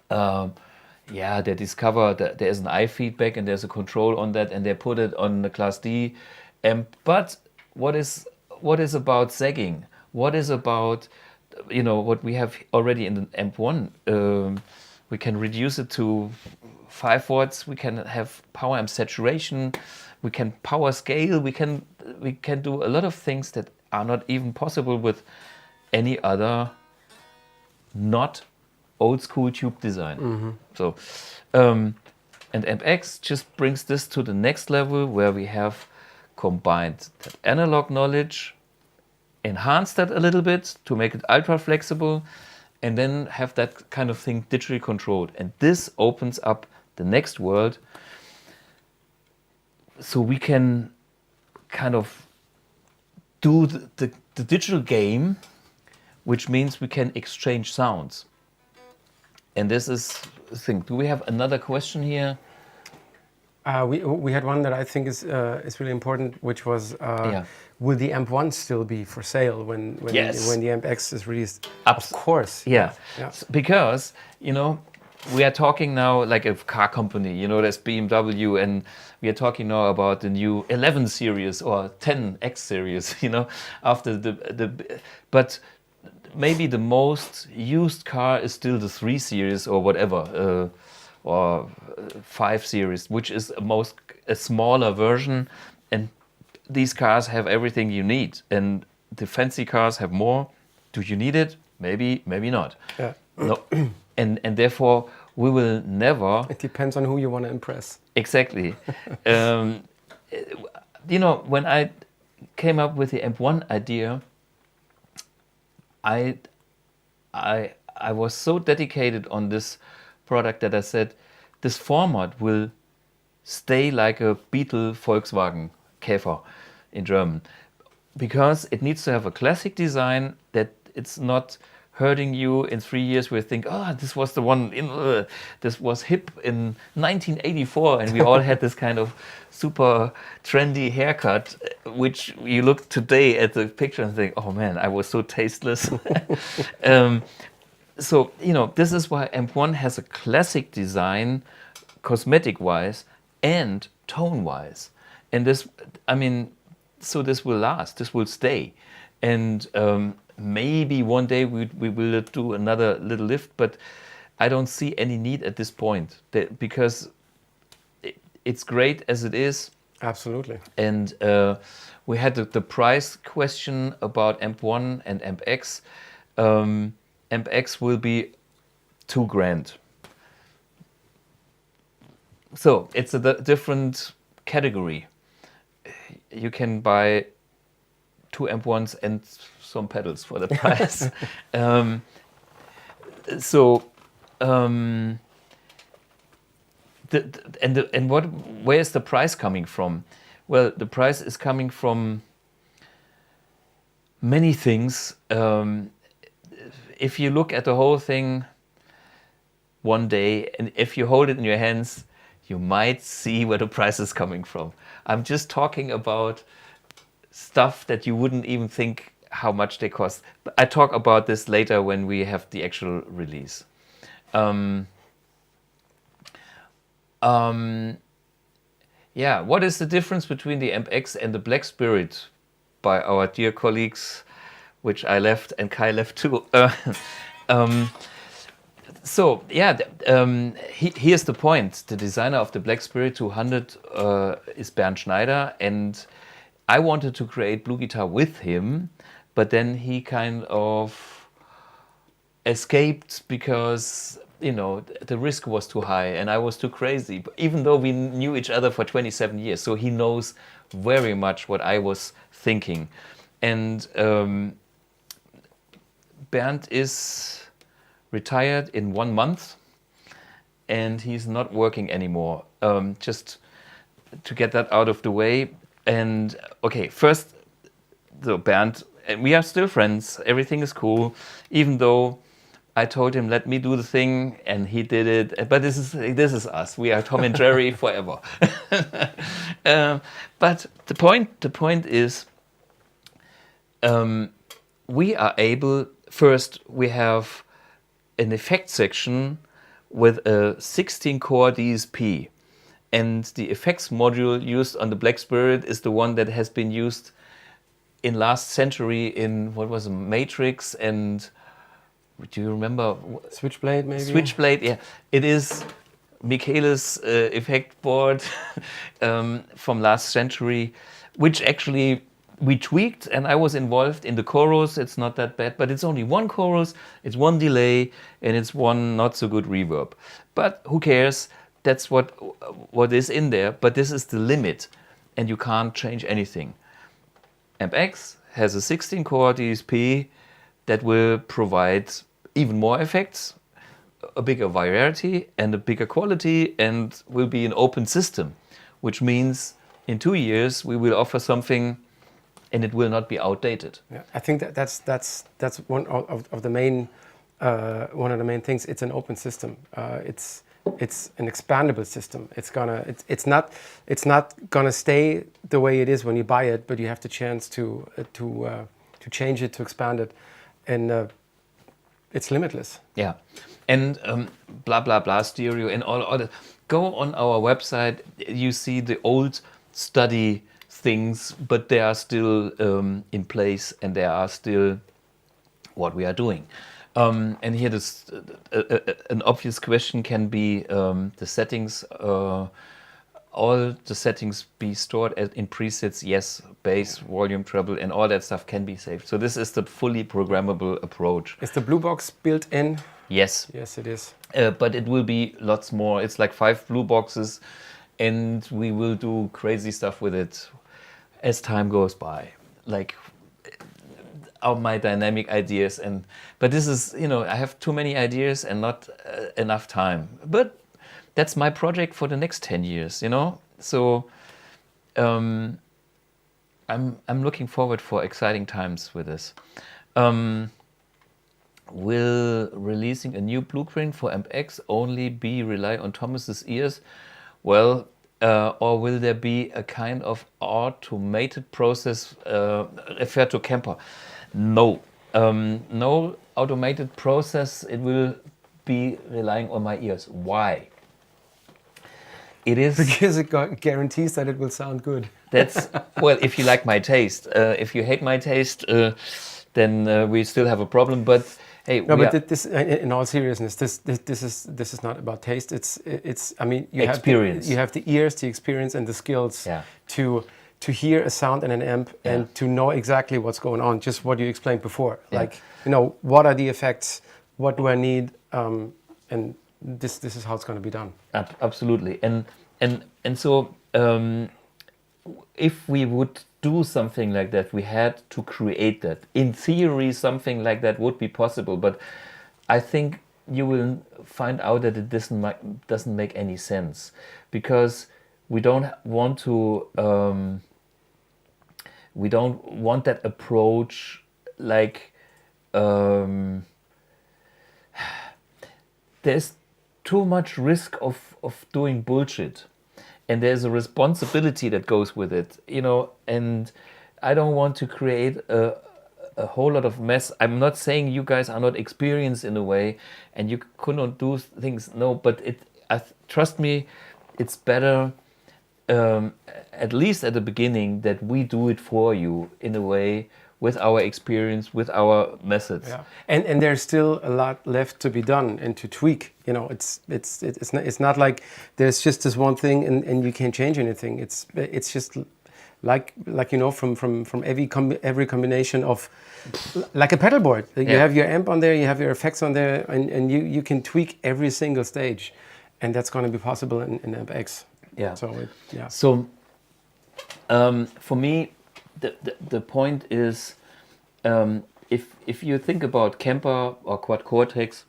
They discover that there's an eye feedback and there's a control on that, and they put it on the Class D amp. But what is about sagging? What is about, what we have already in the amp 1? We can reduce it to 5 watts. We can have power amp saturation. We can power scale. We can do a lot of things that are not even possible with any other not old school tube design. Mm-hmm. So, and MX just brings this to the next level where we have combined that analog knowledge, enhanced that a little bit to make it ultra flexible, and then have that kind of thing digitally controlled. And this opens up the next world. So we can kind of do the digital game, which means we can exchange sounds. And this is the thing. Do we have another question here? We had one that I think is really important, which was will the Amp 1 still be for sale when the Amp X is released? Of course. Yeah. Because, you know, we are talking now like a car company, you know, there's BMW, and we are talking now about the new 11 series or 10X series, you know, after but maybe the most used car is still the 3 series or whatever, or 5 series, which is a smaller version, and these cars have everything you need, and the fancy cars have more. Do you need it? Maybe, maybe not. Yeah. No. And therefore, we will never... It depends on who you want to impress. Exactly. You know, when I came up with the Amp 1 idea, I was so dedicated on this product that I said, this format will stay like a Beetle Volkswagen Käfer in German, because it needs to have a classic design that it's not hurting you in 3 years where you think, oh, this was the one, this was hip in 1984, and we all had this kind of super trendy haircut, which you look today at the picture and think, oh man, I was so tasteless. So, you know, this is why Amp 1 has a classic design, cosmetic-wise and tone-wise. And this, I mean, so this will last, this will stay. And maybe one day we will do another little lift, but I don't see any need at this point, because it's great as it is. Absolutely. And we had the price question about Amp 1 and Amp X. Amp X will be $2,000. So it's a different category. You can buy 2 Amp 1s and some pedals for the price. Where is the price coming from? Well, the price is coming from many things. If you look at the whole thing one day, and if you hold it in your hands, you might see where the price is coming from. I'm just talking about stuff that you wouldn't even think how much they cost. But I talk about this later when we have the actual release. Yeah, what is the difference between the Amp X and the Black Spirit by our dear colleagues, which I left and Kai left too? So yeah, here's the point. The designer of the Black Spirit 200 is Bernd Schneider, and I wanted to create BluGuitar with him, but then he kind of escaped because, you know, the risk was too high and I was too crazy, even though we knew each other for 27 years. So he knows very much what I was thinking. And Bernd is retired in 1 month and he's not working anymore. Just to get that out of the way. And okay, first, so Bernd, and we are still friends, everything is cool, even though I told him, let me do the thing, and he did it. But this is us. We are Tom and Jerry forever. But the point is, we are able, first we have an effect section with a 16-core DSP. And the effects module used on the Black Spirit is the one that has been used in last century in, what was it, Matrix and, do you remember? Switchblade, maybe? Switchblade, yeah. It is Michele's effect board from last century, which actually we tweaked, and I was involved in the chorus. It's not that bad, but it's only one chorus, it's one delay, and it's one not so good reverb. But who cares? That's what is in there. But this is the limit, and you can't change anything. Amp X has a 16-core DSP that will provide even more effects, a bigger variety, and a bigger quality, and will be an open system, which means in 2 years we will offer something and it will not be outdated. Yeah, I think that's one of the main things. It's an open system. It's an expandable system. It's not gonna stay the way it is when you buy it, but you have the chance to change it, to expand it, and it's limitless. Yeah, and blah blah blah stereo and all that. Go on our website. You see the old study things, but they are still in place, and they are still what we are doing. And here, an obvious question can be the settings. All the settings be stored in presets. Yes, bass, volume, treble, and all that stuff can be saved. So this is the fully programmable approach. Is the Blue Box built in? Yes. Yes, it is. But it will be lots more. It's like 5 blue boxes, and we will do crazy stuff with it as time goes by. Like my dynamic ideas, but this is, I have too many ideas and not enough time. But that's my project for the next 10 years, So I'm looking forward for exciting times with this. Will releasing a new blueprint for Amp X only rely on Thomas's ears? Well, or will there be a kind of automated process referred to Kemper? No. No automated process. It will be relying on my ears. Why? It is because it guarantees that it will sound good. That's well, if you like my taste. If you hate my taste, then we still have a problem. But hey, no. But this, in all seriousness, this is not about taste. It's. I mean, you experience. You have the ears, the experience, and the skills to hear a sound in an amp and to know exactly what's going on. Just what you explained before. Yeah. Like, what are the effects? What do I need? And this is how it's going to be done. Absolutely. And so if we would do something like that, we had to create that. In theory, something like that would be possible, but I think you will find out that it doesn't make any sense, because we don't want that approach. Like there's too much risk of doing bullshit, and there's a responsibility that goes with it, and I don't want to create a whole lot of mess. I'm not saying you guys are not experienced in a way and you couldn't do things. No, but trust me, it's better, at least at the beginning, that we do it for you in a way, with our experience, with our methods. Yeah. And there's still a lot left to be done and to tweak. It's not like there's just this one thing and you can't change anything. It's just like from every combination of, like a pedal board. You have your amp on there, you have your effects on there, and you can tweak every single stage, and that's going to be possible in Amp X. Yeah. So for me, the point is, if you think about Kemper or Quad Cortex,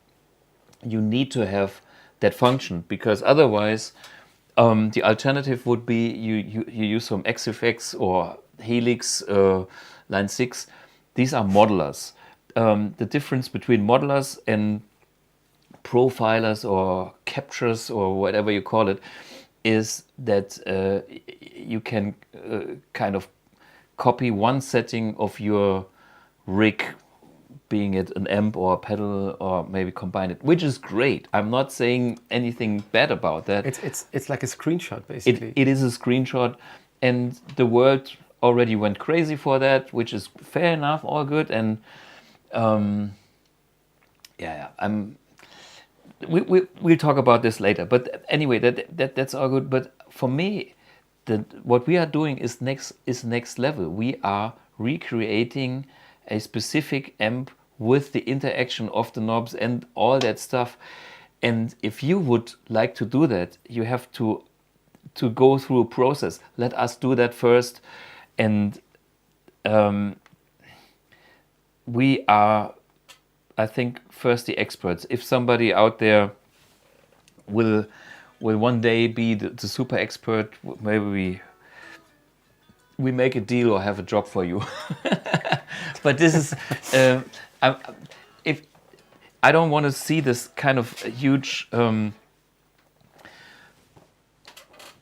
you need to have that function, because otherwise the alternative would be you use some XFX or Helix Line 6. These are modelers. The difference between modelers and profilers or captures or whatever you call it is that you can kind of copy one setting of your rig, being it an amp or a pedal, or maybe combine it, which is great. I'm not saying anything bad about that. It's like a screenshot, basically. It is a screenshot, and the world already went crazy for that, which is fair enough, all good. And we'll talk about this later. But anyway, that's all good. But for me, what we are doing is next level. We are recreating a specific amp with the interaction of the knobs and all that stuff. And if you would like to do that, you have to go through a process. Let us do that first. And we are, I think, first the experts. If somebody out there will one day be the super expert, maybe we make a deal or have a job for you. But this is, if I don't want to see this kind of huge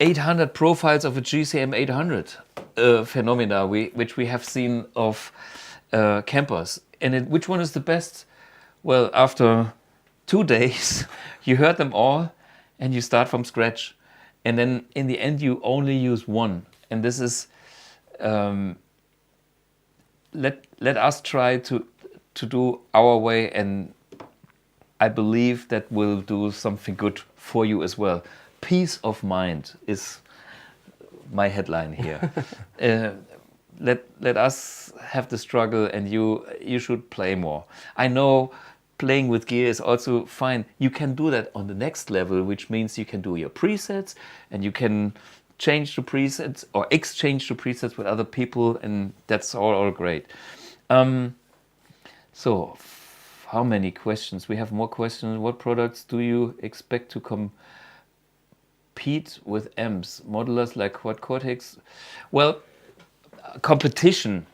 800 profiles of a GCM 800 phenomena, which we have seen of campers. And which one is the best? Well, after 2 days, you heard them all, and you start from scratch. And then in the end, you only use one. And this is, let us try to do our way, and I believe that will do something good for you as well. Peace of mind is my headline here. Let us have the struggle, and you should play more. I know playing with gear is also fine. You can do that on the next level, which means you can do your presets, and you can change the presets or exchange the presets with other people, and that's all great. So, how many questions? We have more questions. What products do you expect to compete with amps? Modelers like Quad Cortex? Well, competition.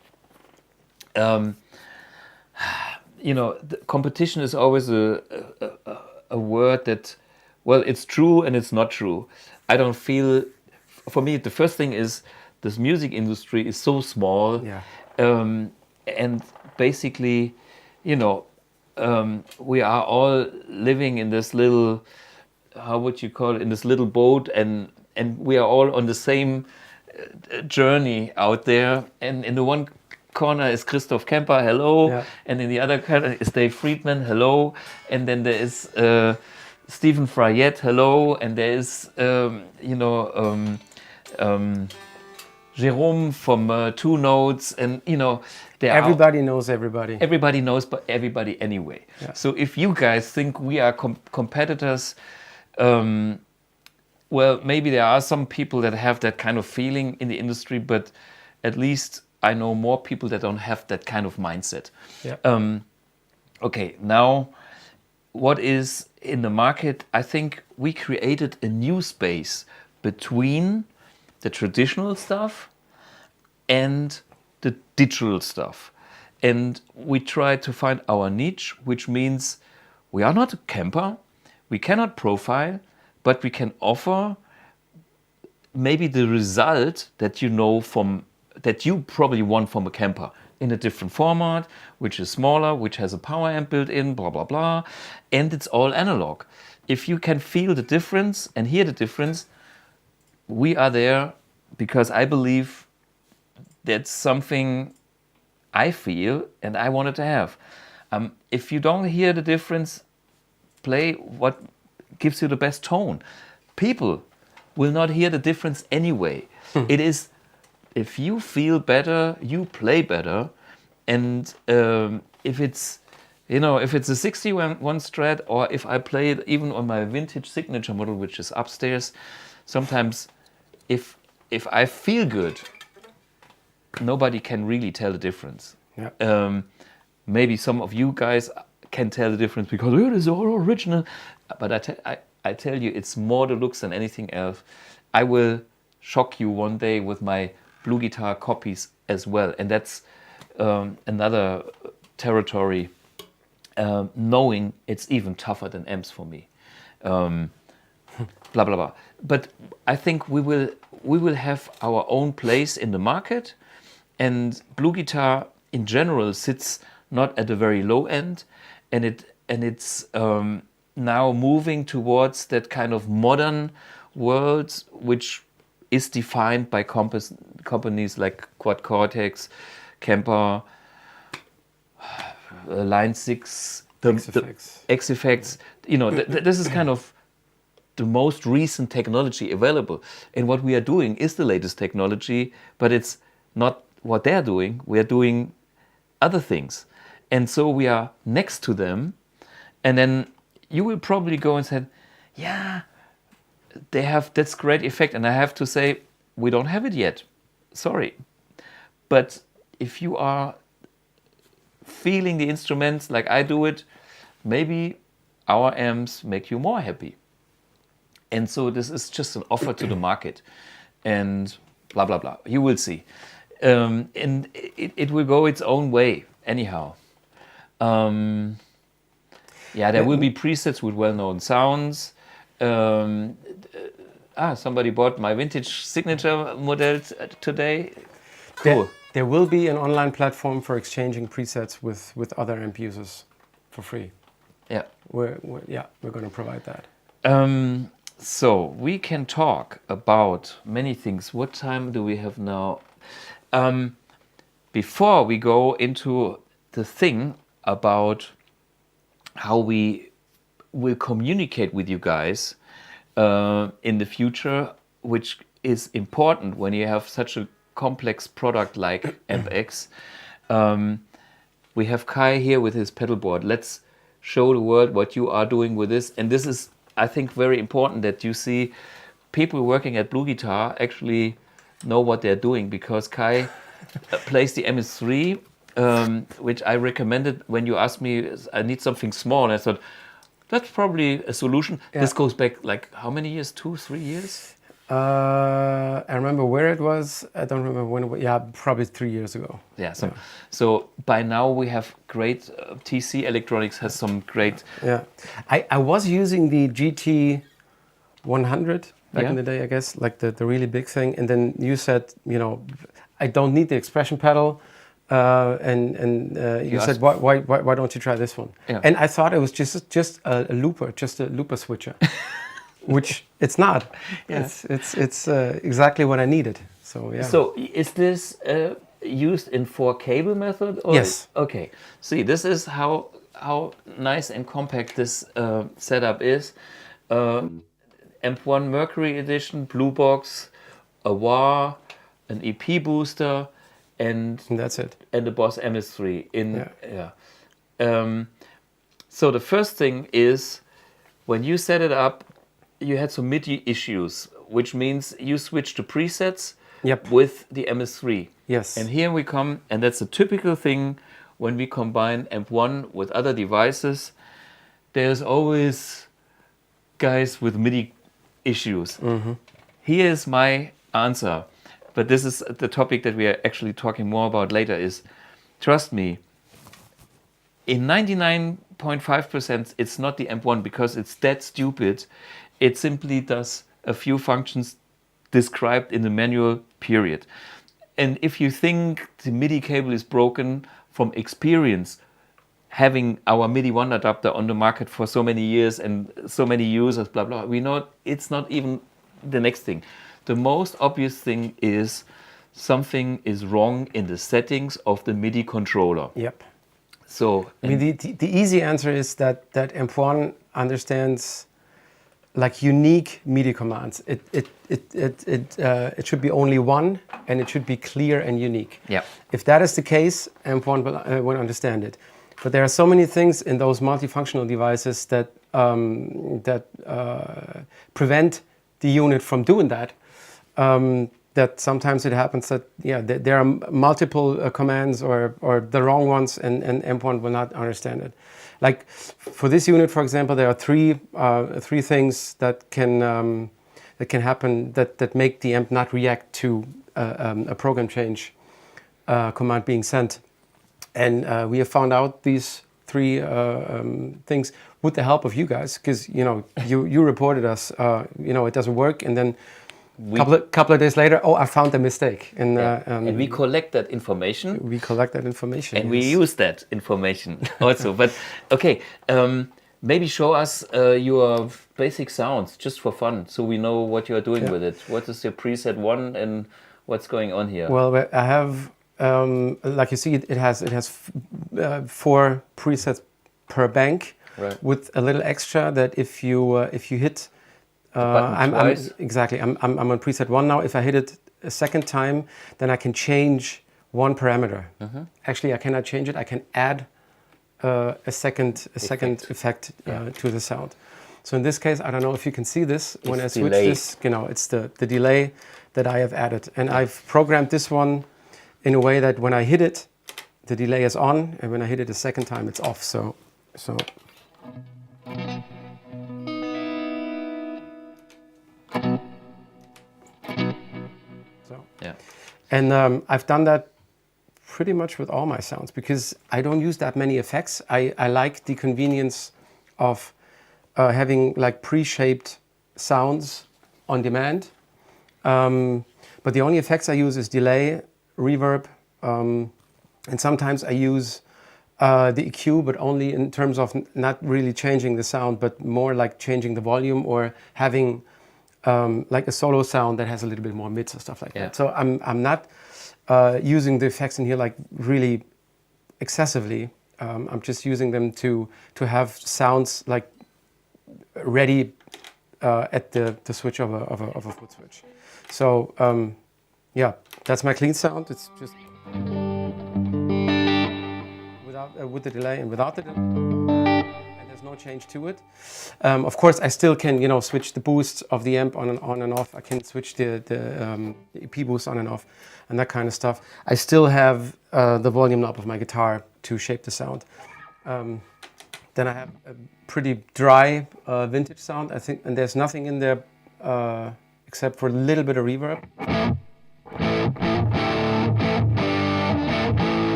Competition is always a word that, well, it's true and it's not true. I don't feel, for me, the first thing is this music industry is so small. Yeah. And basically, we are all living in this little, how would you call it, in this little boat, and we are all on the same journey out there. And in the one corner is Christoph Kemper, hello, yeah. And in the other corner is Dave Friedman, hello, and then there is Stephen Fryette, hello, and there is Jerome from Two Notes, and everybody knows everybody. Everybody knows, but everybody anyway. Yeah. So if you guys think we are competitors, well, maybe there are some people that have that kind of feeling in the industry, but at least I know more people that don't have that kind of mindset. Yeah. Okay, now what is in the market? I think we created a new space between the traditional stuff and the digital stuff. And we try to find our niche, which means we are not a camper, we cannot profile, but we can offer maybe the result that that you probably want from a camper in a different format, which is smaller, which has a power amp built in, blah, blah, blah. And it's all analog. If you can feel the difference and hear the difference, we are there because I believe that's something I feel and I wanted to have. If you don't hear the difference, play what gives you the best tone. People will not hear the difference anyway. It is, if you feel better, you play better. And if it's a 61 Strat, or if I play it even on my vintage signature model, which is upstairs, sometimes if I feel good, nobody can really tell the difference. Yeah. Maybe some of you guys can tell the difference because it is all original. But I tell you, it's more the looks than anything else. I will shock you one day with my BluGuitar copies as well. And that's another territory, knowing it's even tougher than amps for me. Blah, blah, blah. But I think we will have our own place in the market. And BluGuitar in general sits not at a very low end. And it's now moving towards that kind of modern world, which is defined by companies like Quad Cortex, Kemper, Line 6, the X-Effects. This is kind of the most recent technology available. And what we are doing is the latest technology, but it's not what they're doing. We are doing other things. And so we are next to them. And then you will probably go and say, yeah, they have this great effect. And I have to say, we don't have it yet. Sorry. But if you are feeling the instruments like I do it, maybe our amps make you more happy. And so this is just an offer to the market, and blah, blah, blah. You will see. And it will go its own way anyhow. There will be presets with well-known sounds. Somebody bought my vintage signature model today. Cool. There will be an online platform for exchanging presets with other amp users for free. Yeah. We're going to provide that. So we can talk about many things. What time do we have now? Before we go into the thing about how we will communicate with you guys in the future, which is important when you have such a complex product like AmpX. We have Kai here with his pedal board. Let's show the world what you are doing with this. And this is, I think, very important that you see people working at BluGuitar actually know what they're doing, because Kai plays the MS3, which I recommended when you asked me, I need something small. And I thought, that's probably a solution. Yeah. This goes back like how many years? 2, 3 years? I remember where it was. I don't remember when it was. Yeah, probably 3 years ago. Yeah. So by now we have great TC Electronics has some great. Yeah. I was using the GT 100 back in the day, I guess, like the really big thing. And then you said, I don't need the expression pedal. You said, why don't you try this one? Yeah. And I thought it was just a looper switcher. Which it's not. Yeah. It's exactly what I needed. So yeah. So is this used in 4 cable method? Or yes. Okay. See, this is how nice and compact this setup is. Amp1 Mercury Edition, Blue Box, a wah, an EP booster, and that's it. And the Boss MS3 so the first thing is, when you set it up, you had some MIDI issues, which means you switched to presets with the MS3. Yes. And here we come, and that's a typical thing when we combine Amp1 with other devices. There's always guys with MIDI issues. Mm-hmm. Here's my answer, but this is the topic that we are actually talking more about later, is, trust me, in 99.5% it's not the Amp1, because it's that stupid. It simply does a few functions described in the manual, period. And if you think the MIDI cable is broken, from experience, having our MIDI 1 adapter on the market for so many years and so many users, blah, blah, we know it's not even the next thing. The most obvious thing is something is wrong in the settings of the MIDI controller. Yep. So I mean, the easy answer is that Amp1 understands like unique MIDI commands. It should be only one, and it should be clear and unique. Yeah. If that is the case, Amp1 will understand it. But there are so many things in those multifunctional devices that prevent the unit from doing that. That sometimes it happens that there are multiple commands or the wrong ones, and Amp1 will not understand it. Like for this unit, for example, there are three things that can happen that make the amp not react to a program change command being sent. And we have found out these 3 things with the help of you guys, because you reported us. It doesn't work, and then couple of days later, I found a mistake. And we collect that information. And we use that information also. But okay, maybe show us your basic sounds just for fun, so we know what you are doing with it. What is your preset 1 and what's going on here? Well, I have, like you see, it has 4 presets per bank, right, with a little extra that if you hit Exactly. I'm on preset 1 now. If I hit it a second time, then I can change one parameter. Actually, I cannot change it. I can add a second effect to the sound. So in this case, I don't know if you can see this. When I switch this, it's the delay that I have added. And I've programmed this one in a way that when I hit it, the delay is on, and when I hit it a second time, it's off. So. Yeah. And I've done that pretty much with all my sounds because I don't use that many effects. I like the convenience of having like pre-shaped sounds on demand. But the only effects I use is delay, reverb, and sometimes I use the EQ, but only in terms of not really changing the sound, but more like changing the volume or having like a solo sound that has a little bit more mids or stuff like that. So I'm not using the effects in here like really excessively. I'm just using them to have sounds like ready at the switch of a foot switch. So yeah, that's my clean sound. It's just without with the delay and without the delay. And there's no change to it. Of course, I still can switch the boost of the amp on and off. I can switch the EP boost on and off and that kind of stuff. I still have the volume knob of my guitar to shape the sound. Then I have a pretty dry vintage sound, I think, and there's nothing in there except for a little bit of reverb.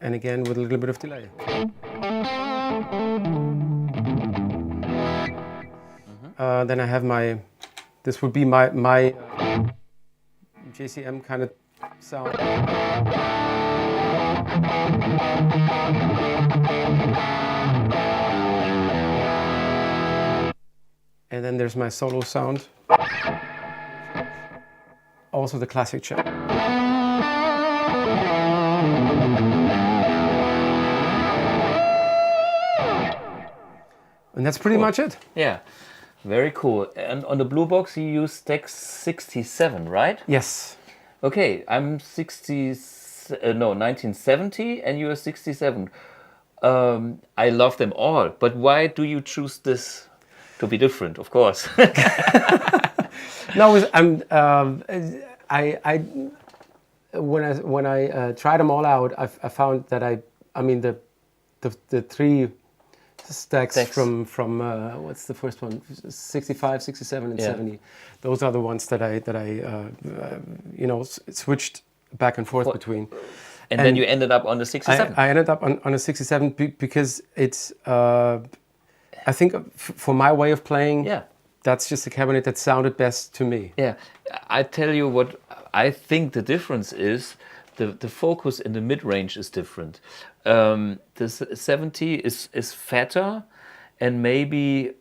And again with a little bit of delay. Then I have this would be my JCM kind of sound. And then there's my solo sound. Also the classic chap. And that's pretty much it. Yeah, very cool. And on the Blue Box, you use Stack 67, right? Yes. Okay, I'm 1970, and you are 67. I love them all, but why do you choose this to be different? Of course. No, when I tried them all out, I found that the three stacks from what's the first one, 65, 67 and 70, those are the ones that I switched back and forth between. And then you ended up on the 67. I ended up on a 67 because it's I think for my way of playing, that's just a cabinet that sounded best to me. Yeah, I tell you what I think the difference is. The focus in the mid-range is different. The 70 is fatter and maybe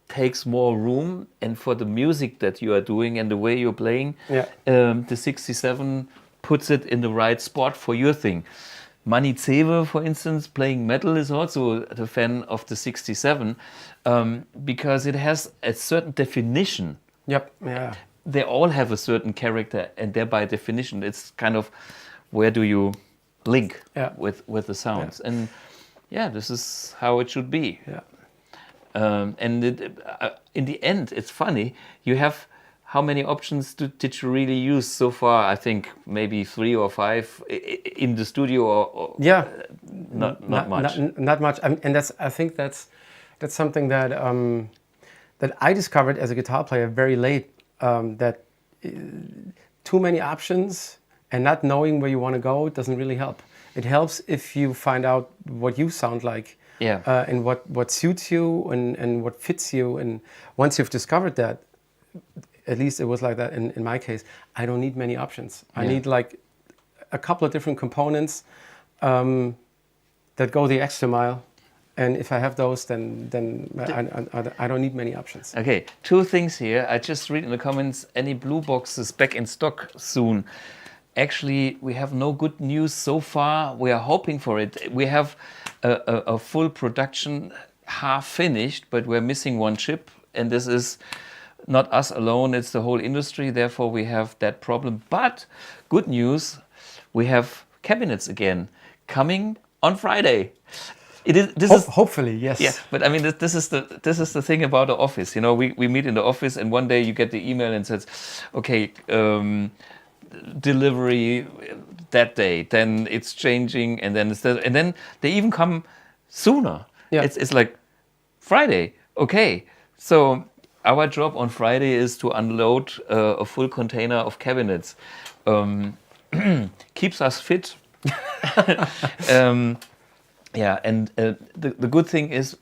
takes more room. And for the music that you are doing and the way you're playing, the 67 puts it in the right spot for your thing. Manny Cewe, for instance, playing metal, is also the fan of the 67 because it has a certain definition. Yep. Yeah. They all have a certain character, and thereby definition, it's kind of where do you link with the sounds. And this is how it should be. And in the end, it's funny, you have how many options did you really use so far? I think maybe 3 or 5 in the studio or not much. Not much. And I think that's something that that I discovered as a guitar player very late, that too many options and not knowing where you want to go doesn't really help. It helps if you find out what you sound like, and what suits you and what fits you. And once you've discovered that, at least it was like that in my case, I don't need many options. I need like a couple of different components that go the extra mile. And if I have those, then I don't need many options. Okay, 2 things here. I just read in the comments, any Blue Boxes back in stock soon? actually, we have no good news so far. We are hoping for it. We have a full production half finished, but we're missing one chip. And this is not us alone, it's the whole industry. Therefore, we have that problem. But good news, we have cabinets again coming on Friday. Hopefully, yes. Yeah, but I mean, this is the thing about the office. You know, we meet in the office, and one day you get the email and says, okay, delivery that day. Then it's changing, and then they even come sooner. Yeah. It's like Friday. Okay, so our job on Friday is to unload a full container of cabinets. Keeps us fit. Yeah, and the good thing is,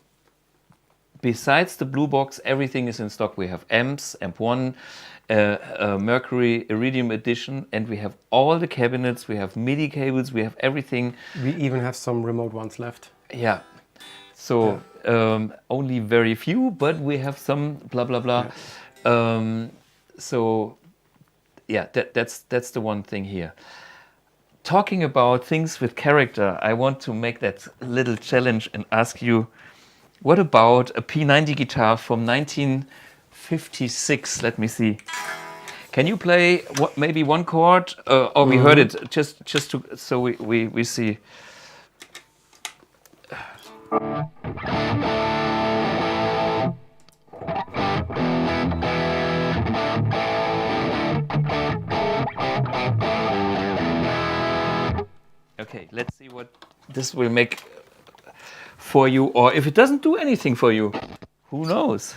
besides the blue box, everything is in stock. We have amps, amp 1, Mercury Iridium edition, and we have all the cabinets, we have MIDI cables, we have everything. We even have some remote ones left. Yeah, so only very few, but we have some blah, blah, blah. Yeah. So, yeah, that's the one thing here. Talking about things with character, I want to make that little challenge and ask you, what about a P90 guitar from 1956? Let me see. Can you play maybe one chord? Or we heard it just to so we see. Okay, let's see what this will make for you, or if it doesn't do anything for you, who knows?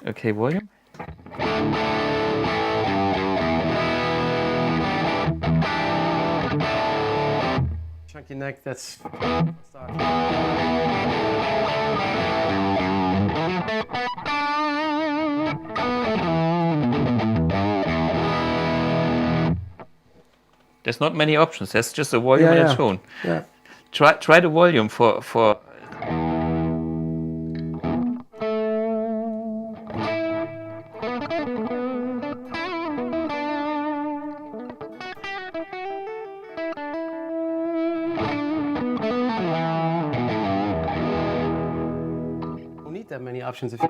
Okay, volume. Chunky neck, that's... There's not many options. There's just a volume that's shown. Yeah. Try the volume for. Don't need that many options if you...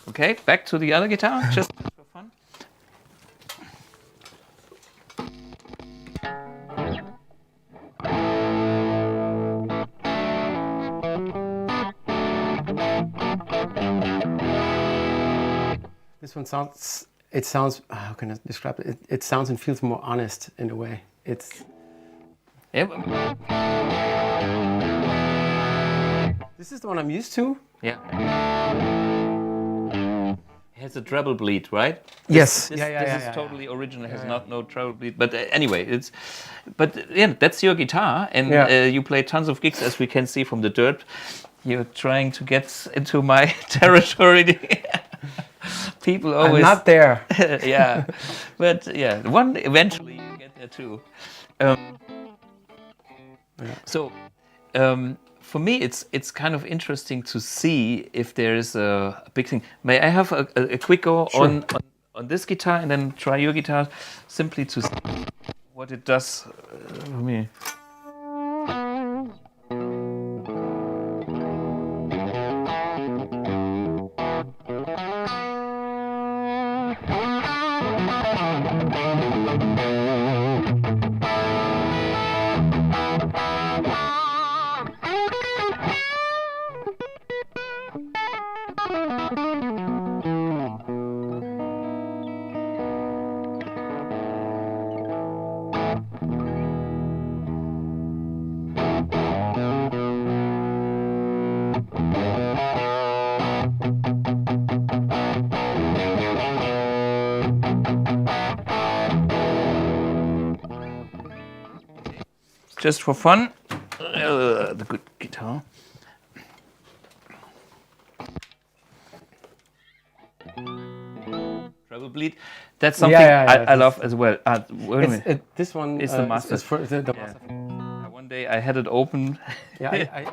Okay, back to the other guitar, just for fun. This one sounds, how can I describe it? It sounds and feels more honest in a way. It's... Yeah. This is the one I'm used to. Yeah. It has a treble bleed, right? Yes. This is totally original. It has no treble bleed. But anyway, that's your guitar, and you play tons of gigs, as we can see from the dirt. You're trying to get into my territory. People always... I'm not there. Yeah, but yeah, eventually you get there too. So, for me, it's kind of interesting to see if there is a big thing. May I have a quick go on this guitar, and then try your guitar, simply to see what it does for me. Just for fun, the good guitar. Treble bleed. That's something I love as well. This one is the master. Is for the master. One day I had it open. Yeah, I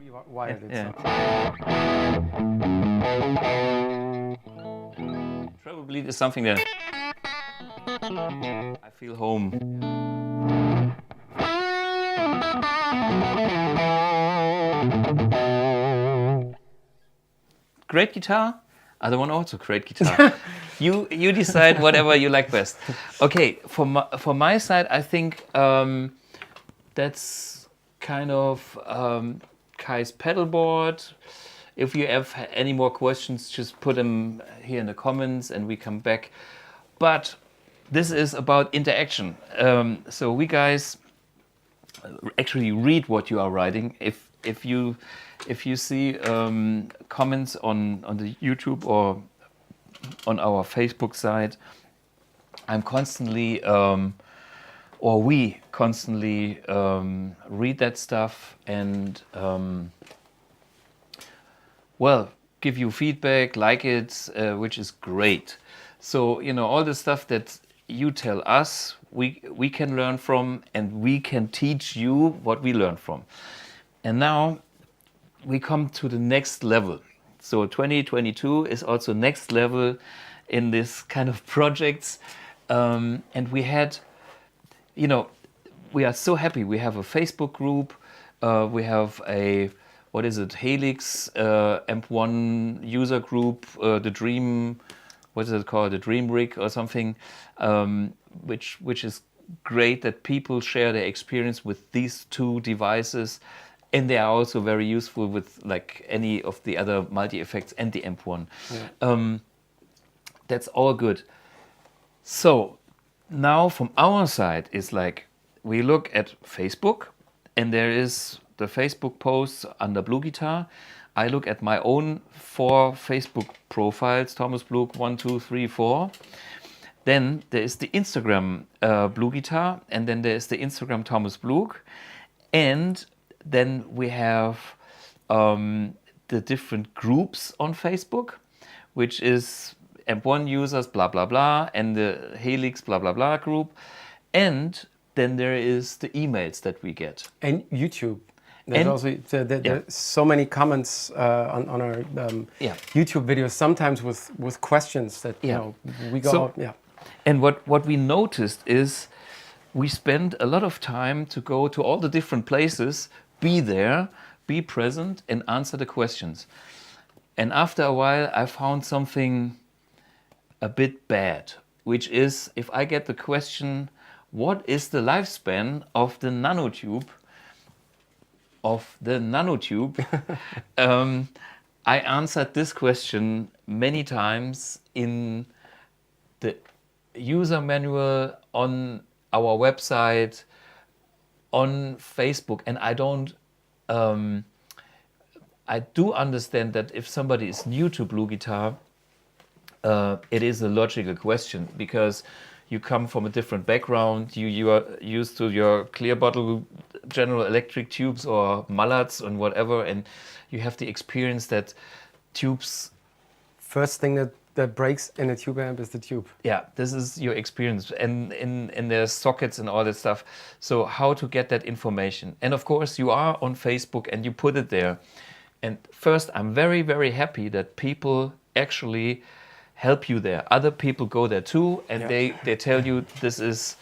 rewired it. Yeah. Treble bleed is something that I feel home. Great guitar. Other one also great guitar. You decide whatever you like best. Okay, for my side, I think that's kind of Kai's pedalboard. If you have any more questions, just put them here in the comments and we come back. But this is about interaction. So we guys actually read what you are writing. If you see comments on the YouTube or on our Facebook site, I'm constantly or we constantly read that stuff and well, give you feedback, like it, which is great. So all the stuff that you tell us, we can learn from, and we can teach you what we learn from. And now we come to the next level. So 2022 is also next level in this kind of projects. And we had, we are so happy. We have a Facebook group. We have a, what is it, Helix AMP1 user group, the Dream, what is it called, the Dream Rig or something, which is great that people share their experience with these two devices. And they are also very useful with like any of the other multi-effects and the AMP1. Yeah. That's all good. So now from our side is like, we look at Facebook and there is the Facebook posts under BluGuitar. I look at my own 4 Facebook profiles, Thomas Blug 1, 2, 3, 4. Then there is the Instagram BluGuitar, and then there is the Instagram Thomas Blug. And then we have the different groups on Facebook, which is AMP1 users, blah, blah, blah, and the Helix, blah, blah, blah group. And then there is the emails that we get. And YouTube. There's also there's so many comments on our YouTube videos, sometimes with questions that we go out. Yeah. And what we noticed is we spend a lot of time to go to all the different places, be there, be present, and answer the questions. And after a while, I found something a bit bad, which is if I get the question, what is the lifespan of the nanotube? I answered this question many times in the user manual, on our website, on Facebook, and I do understand that if somebody is new to BluGuitar, it is a logical question because you come from a different background, you are used to your clear bottle General Electric tubes or Mallards and whatever, and you have the experience that tubes... First thing that breaks in a tube amp is the tube. Yeah, this is your experience, and in their sockets and all that stuff. So how to get that information? And of course you are on Facebook and you put it there. And first, I'm very, very happy that people actually help you there. Other people go there too, and they tell you this is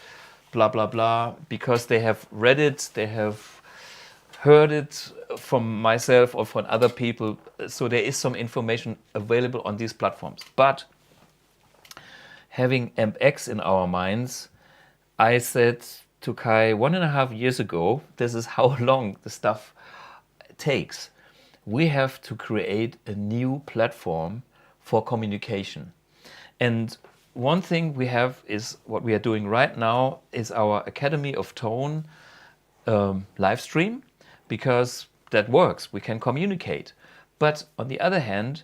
blah, blah, blah, because they have read it, they have heard it from myself or from other people. So there is some information available on these platforms. But having AmpX in our minds, I said to Kai 1.5 years ago, this is how long the stuff takes. We have to create a new platform for communication. And one thing we have is what we are doing right now is our Academy of Tone live stream, because that works, we can communicate. But on the other hand,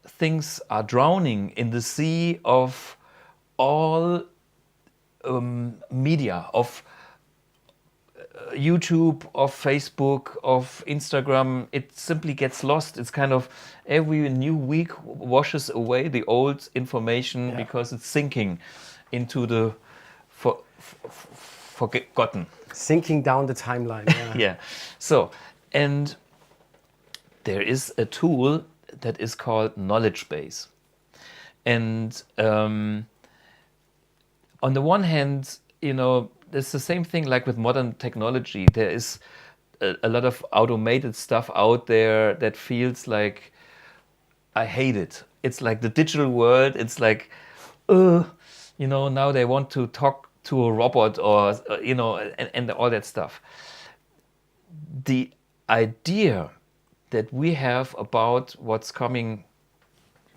things are drowning in the sea of all media, of YouTube, of Facebook, of Instagram, it simply gets lost. It's kind of every new week washes away the old information because it's sinking into the forgotten. Sinking down the timeline. Yeah. Yeah. So, and there is a tool that is called knowledge base. And on the one hand, you know, it's the same thing like with modern technology. There is a lot of automated stuff out there that feels like I hate it. It's like the digital world. It's like, you know, now they want to talk to a robot or, you know, and all that stuff. The idea that we have about what's coming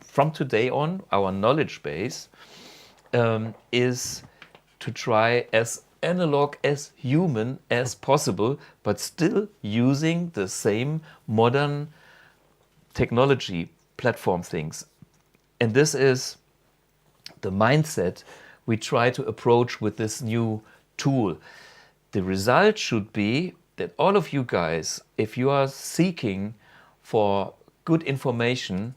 from today on, our knowledge base, is to try as analog, as human as possible, but still using the same modern technology platform things. And this is the mindset we try to approach with this new tool. The result should be that all of you guys, if you are seeking for good information,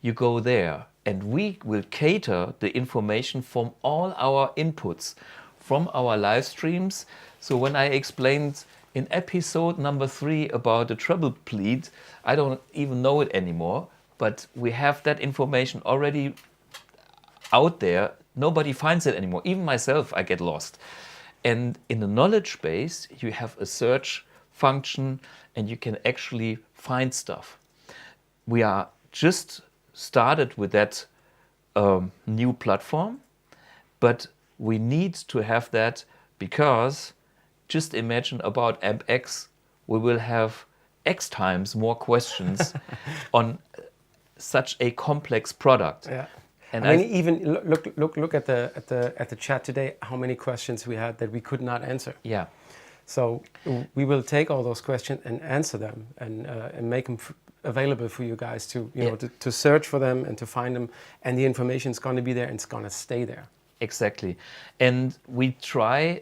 you go there, and we will cater the information from all our inputs, from our live streams. So when I explained in episode number 3 about the treble pleat, I don't even know it anymore, but we have that information already out there. Nobody finds it anymore. Even myself, I get lost. And in the knowledge base, you have a search function and you can actually find stuff. We are just started with that new platform, but we need to have that because just imagine about Amp X, we will have X times more questions on such a complex product. Yeah. And I mean, even look at the chat today. How many questions we had that we could not answer? Yeah. So we will take all those questions and answer them and make them available for you guys to know to search for them and to find them. And the information is going to be there and it's going to stay there. Exactly. And we try,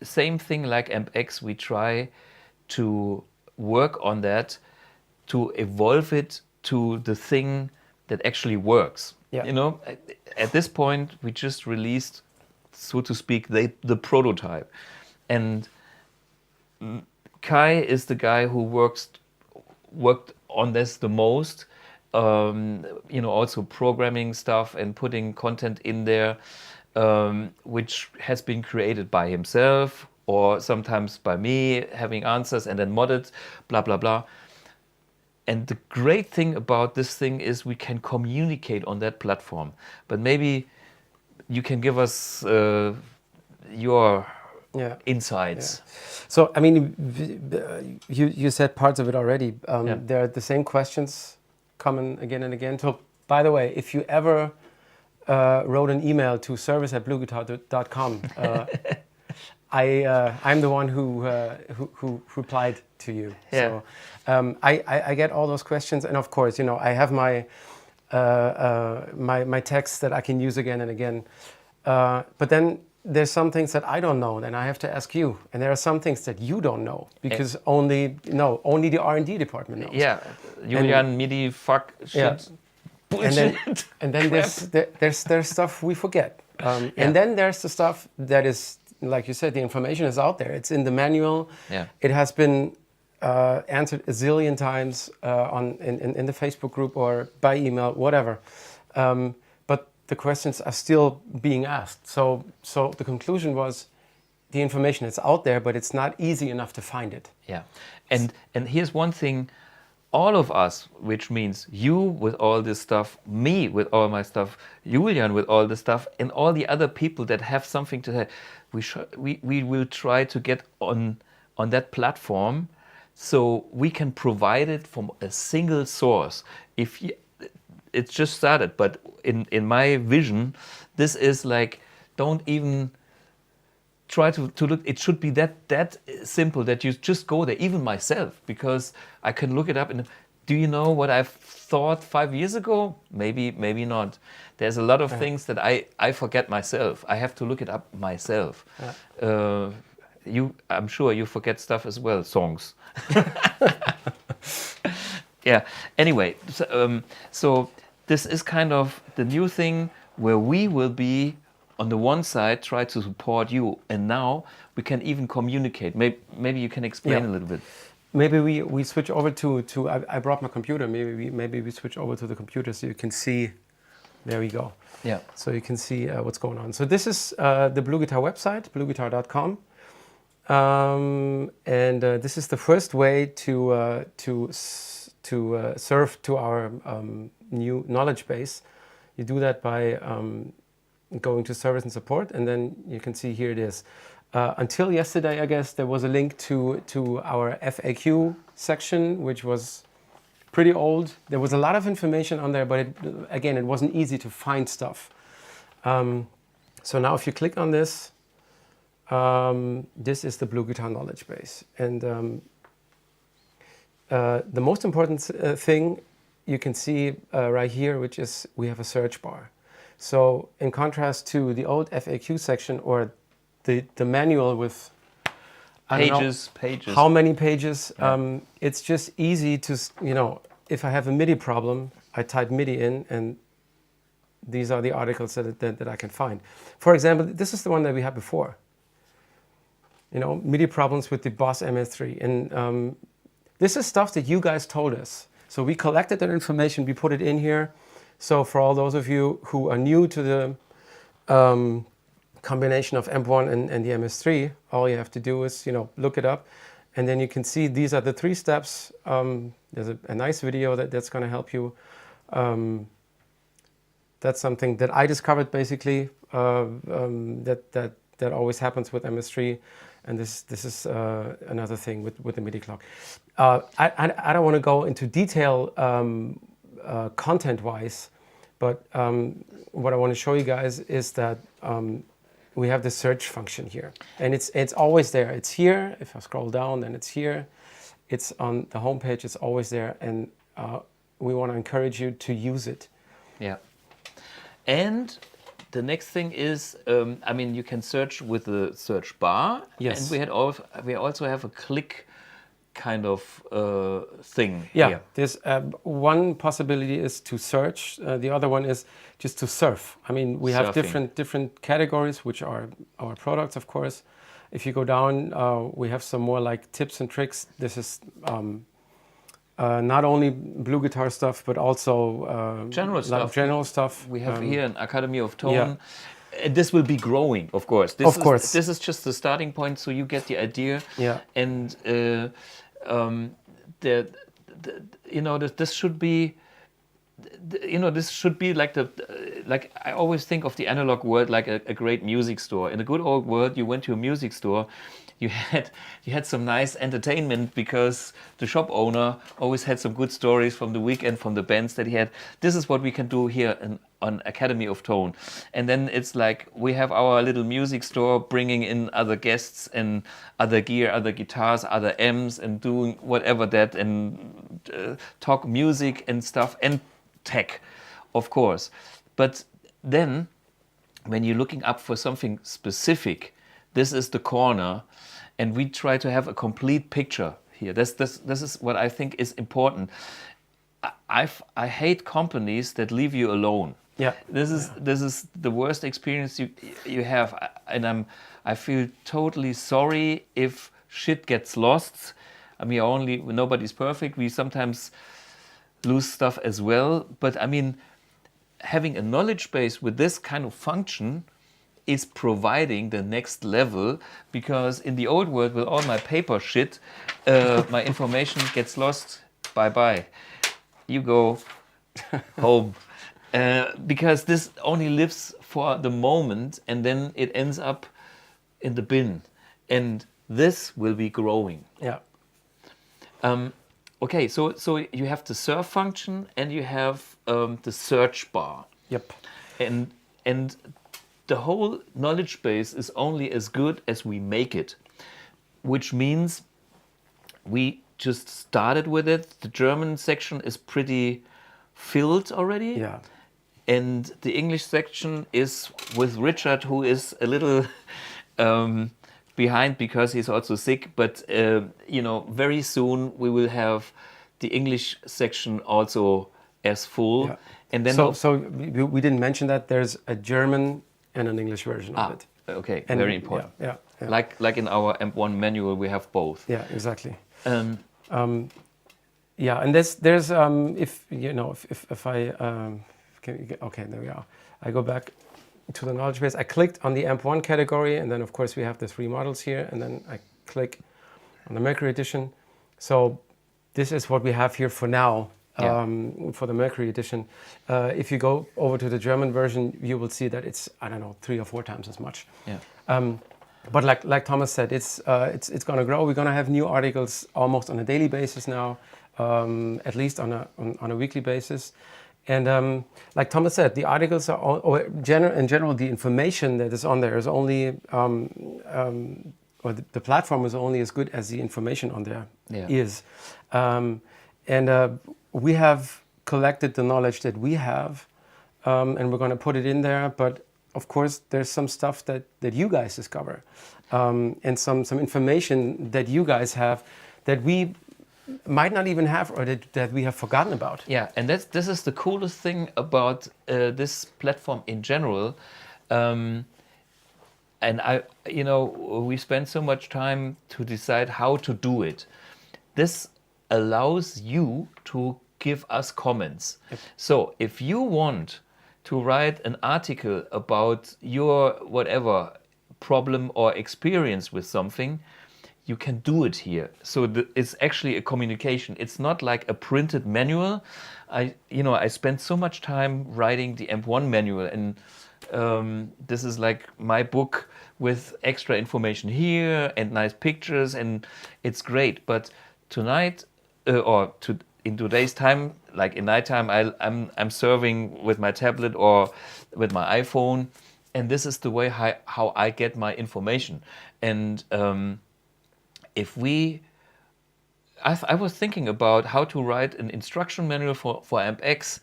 same thing like Amp X, we try to work on that to evolve it to the thing that actually works. Yeah. You know, at this point, we just released, so to speak, the prototype. And Kai is the guy who worked on this the most, you know, also programming stuff and putting content in there, which has been created by himself or sometimes by me, having answers and then modded, blah, blah, blah. And the great thing about this thing is we can communicate on that platform. But maybe you can give us your insights. Yeah. So, I mean, you said parts of it already. There are the same questions coming again and again. So, by the way, if you ever wrote an email to service@bluguitar.com, I'm the one who replied to you. Yeah. So I get all those questions, and of course, you know, I have my text that I can use again and again. But then there's some things that I don't know, and I have to ask you. And there are some things that you don't know because only the R&D department knows. Yeah, Julian, MIDI, fuck, shit. Yeah. Bullshit. And then there's stuff we forget. And then there's the stuff that is, like you said, the information is out there. It's in the manual. Yeah. It has been answered a zillion times in the Facebook group or by email, whatever. But the questions are still being asked. So the conclusion was, the information is out there, but it's not easy enough to find it. Yeah. And here's one thing. All of us, which means you with all this stuff, me with all my stuff, Julian with all the stuff, and all the other people that have something to say, we will try to get on that platform so we can provide it from a single source. It's just started, but in my vision, this is like, don't even try to look. It should be that simple that you just go there, even myself, because I can look it up and do you know what I've thought 5 years ago? Maybe not. There's a lot of things that I forget myself. I have to look it up myself. I'm sure you forget stuff as well, songs. Yeah. Anyway, so this is kind of the new thing where we will be on the one side try to support you, and now we can even communicate. Maybe you can explain a little bit. Maybe we switch over to I brought my computer. Maybe we switch over to the computer so you can see. There we go. Yeah. So you can see what's going on. So this is the BluGuitar website, BluGuitar.com. And this is the first way to serve to our new knowledge base. You do that by going to service and support, and then you can see here it is. Until yesterday, I guess, there was a link to our FAQ section, which was pretty old. There was a lot of information on there, but it wasn't easy to find stuff. So now if you click on this, this is the BluGuitar knowledge base. And the most important thing you can see right here, which is we have a search bar. So in contrast to the old FAQ section or the manual with pages. How many pages? Yeah. It's just easy to, if I have a MIDI problem, I type MIDI in, and these are the articles that I can find. For example, this is the one that we had before. MIDI problems with the Boss MS3. And this is stuff that you guys told us. So we collected that information, we put it in here. So for all those of you who are new to the combination of M1 and the MS3, all you have to do is, look it up. And then you can see these are the 3 steps. There's a nice video that's going to help you. That's something that I discovered basically, that always happens with MS3. And this is another thing with the MIDI clock. I don't want to go into detail content-wise, but what I want to show you guys is that we have the search function here, and it's always there. It's here. If I scroll down, then it's here. It's on the home page. It's always there, and we want to encourage you to use it. Yeah. And the next thing is, you can search with the search bar. Yes. And we also have a click kind of thing. Yeah. Here. There's one possibility is to search. The other one is just to surf. We have different categories, which are our products, of course. If you go down, we have some more like tips and tricks. This is not only BluGuitar stuff, but also general stuff. We have here an Academy of Tone. Yeah. This will be growing, of course. This is just the starting point, so you get the idea. Yeah. And this should be. This should be like I always think of the analog world like a great music store. In the good old world, you went to a music store. You had some nice entertainment because the shop owner always had some good stories from the weekend from the bands that he had. This is what we can do here on Academy of Tone. And then it's like we have our little music store bringing in other guests and other gear, other guitars, other amps, and doing whatever that, and talk music and stuff and tech, of course. But then when you're looking up for something specific, this is the corner, and we try to have a complete picture here. This is what I think is important. I hate companies that leave you alone. Yeah. This is the worst experience you have, and I feel totally sorry if shit gets lost. Nobody's perfect. We sometimes lose stuff as well, but having a knowledge base with this kind of function is providing the next level, because in the old world with all my paper shit, my information gets lost. Bye. You go home. Because this only lives for the moment, and then it ends up in the bin. And this will be growing. Yeah. Okay, so you have the surf function and you have the search bar. Yep. And the whole knowledge base is only as good as we make it, which means we just started with it. The German section is pretty filled already. Yeah. And the English section is with Richard, who is a little behind because he's also sick. But very soon we will have the English section also as full. Yeah. And then so we didn't mention that there's a German and an English version of it. Okay, And very important. Yeah. Like in our AMP1 manual, we have both. Yeah, exactly. Yeah, and there's if I okay, there we are. I go back to the knowledge base. I clicked on the AMP1 category, and then of course we have the 3 models here, and then I click on the Mercury edition. So this is what we have here for now. For the Mercury edition. If you go over to the German version, you will see that it's, I don't know, 3 or 4 times as much. Yeah. But like Thomas said, it's going to grow. We're going to have new articles almost on a daily basis now, at least on a weekly basis. And like Thomas said, the articles are all, in general, the information that is on there is only, or the platform is only as good as the information on there is. We have collected the knowledge that we have, and we're going to put it in there. But of course, there's some stuff that you guys discover, and some information that you guys have that we might not even have, or that we have forgotten about. Yeah, and this is the coolest thing about this platform in general. And we spend so much time to decide how to do it. This allows you to give us comments. Yep. So if you want to write an article about your whatever problem or experience with something, you can do it here. So it's actually a communication. It's not like a printed manual. I spent so much time writing the AMP1 manual, and this is like my book with extra information here and nice pictures, and it's great. But tonight, in today's time, like in nighttime, I'm serving with my tablet or with my iPhone, and this is the way how I get my information. And I was thinking about how to write an instruction manual for AmpX,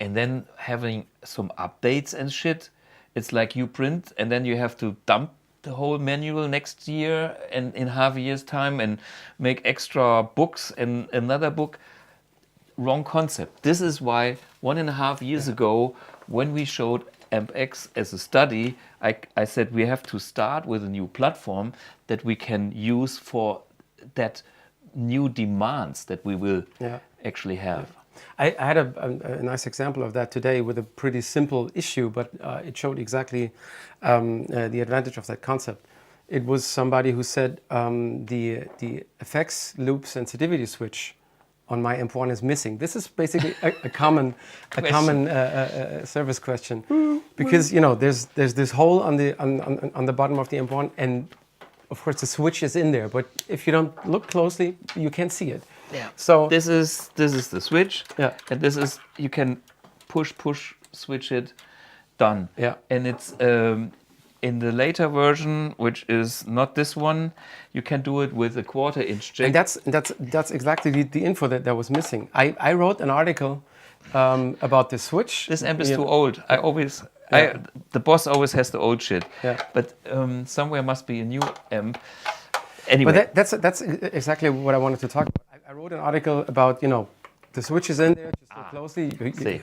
and then having some updates and shit. It's like you print, and then you have to dump the whole manual next year and in half a year's time and make extra books and another book. Wrong concept. This is why 1.5 years ago, when we showed AmpX as a study, I said we have to start with a new platform that we can use for that new demands that we will actually have. I had a nice example of that today with a pretty simple issue, but it showed exactly the advantage of that concept. It was somebody who said the effects loop sensitivity switch on my AMP1 is missing. This is basically a common service question, because there's this hole on the bottom of the AMP1, and of course the switch is in there, but if you don't look closely, you can't see it. Yeah. So this is the switch. Yeah. And this is, you can push, switch it, done. Yeah. And it's in the later version, which is not this one, you can do it with a 1/4 inch jack. And that's exactly the info that was missing. I wrote an article about the switch. This amp is too old. The boss always has the old shit. Yeah. But somewhere must be a new amp. Anyway. But that's exactly what I wanted to talk about. I wrote an article about, the switch is in there, just look closely,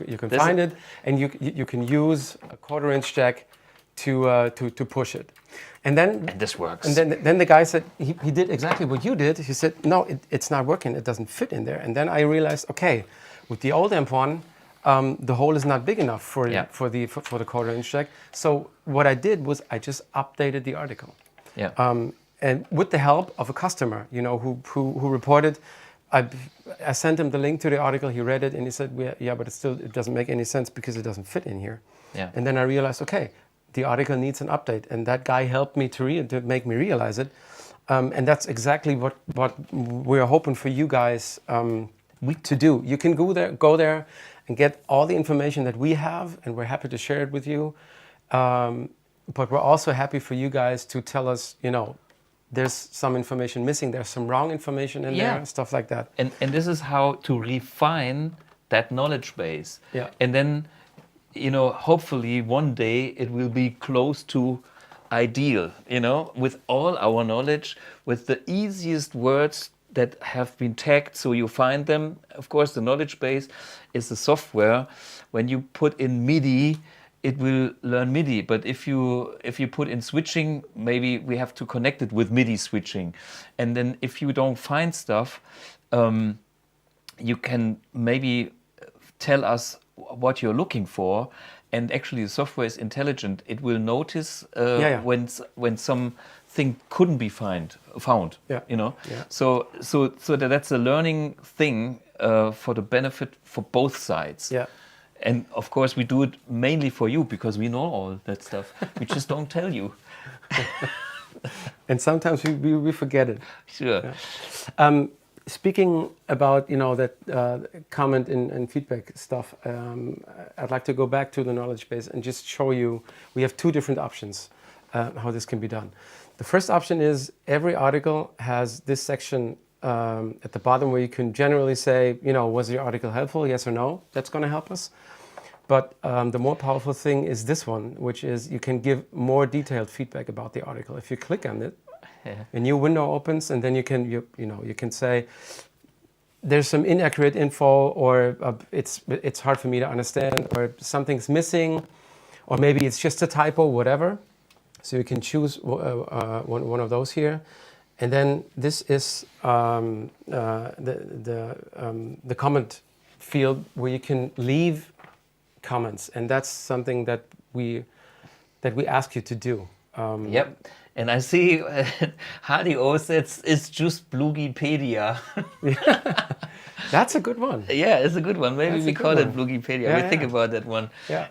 you can find it, and you can use a 1/4 inch jack to push it. And this works. And then the guy said, he did exactly what you did. He said, no, it's not working, it doesn't fit in there. And then I realized, okay, with the old AMP1, the hole is not big enough for the 1/4 inch jack. So what I did was I just updated the article. Yeah. And with the help of a customer, who reported, I sent him the link to the article. He read it and he said, but it doesn't make any sense because it doesn't fit in here. Yeah. And then I realized, okay, the article needs an update, and that guy helped me to make me realize it. And that's exactly what we're hoping for you guys to do. You can go there and get all the information that we have, and we're happy to share it with you. But we're also happy for you guys to tell us, there's some information missing, there's some wrong information in there, stuff like that. And this is how to refine that knowledge base. Yeah. And then, hopefully one day it will be close to ideal, you know, with all our knowledge, with the easiest words that have been tagged so you find them. Of course, the knowledge base is the software. When you put in MIDI, it will learn MIDI. But if you put in switching, maybe we have to connect it with MIDI switching. And then if you don't find stuff, you can maybe tell us what you're looking for. And actually, the software is intelligent. It will notice when something couldn't be found. Yeah. You know. Yeah. So that's a learning thing for the benefit for both sides. Yeah. And of course, we do it mainly for you because we know all that stuff. We just don't tell you. And sometimes we forget it. Sure. Yeah. Speaking about that comment and feedback stuff, I'd like to go back to the knowledge base and just show you we have two different options how this can be done. The first option is every article has this section at the bottom where you can generally say, was your article helpful, yes or no? That's going to help us. But the more powerful thing is this one, which is you can give more detailed feedback about the article. If you click on it, a new window opens, and then you can say there's some inaccurate info, or it's hard for me to understand, or something's missing, or maybe it's just a typo, whatever. So you can choose one of those here, and then this is the comment field where you can leave comments, and that's something that we ask you to do. Yep. And I see Hardy O says it's just BluGuipedia. That's a good one. Yeah, it's a good one. Maybe we call it BluGuipedia. Yeah, we think about that one. Yeah.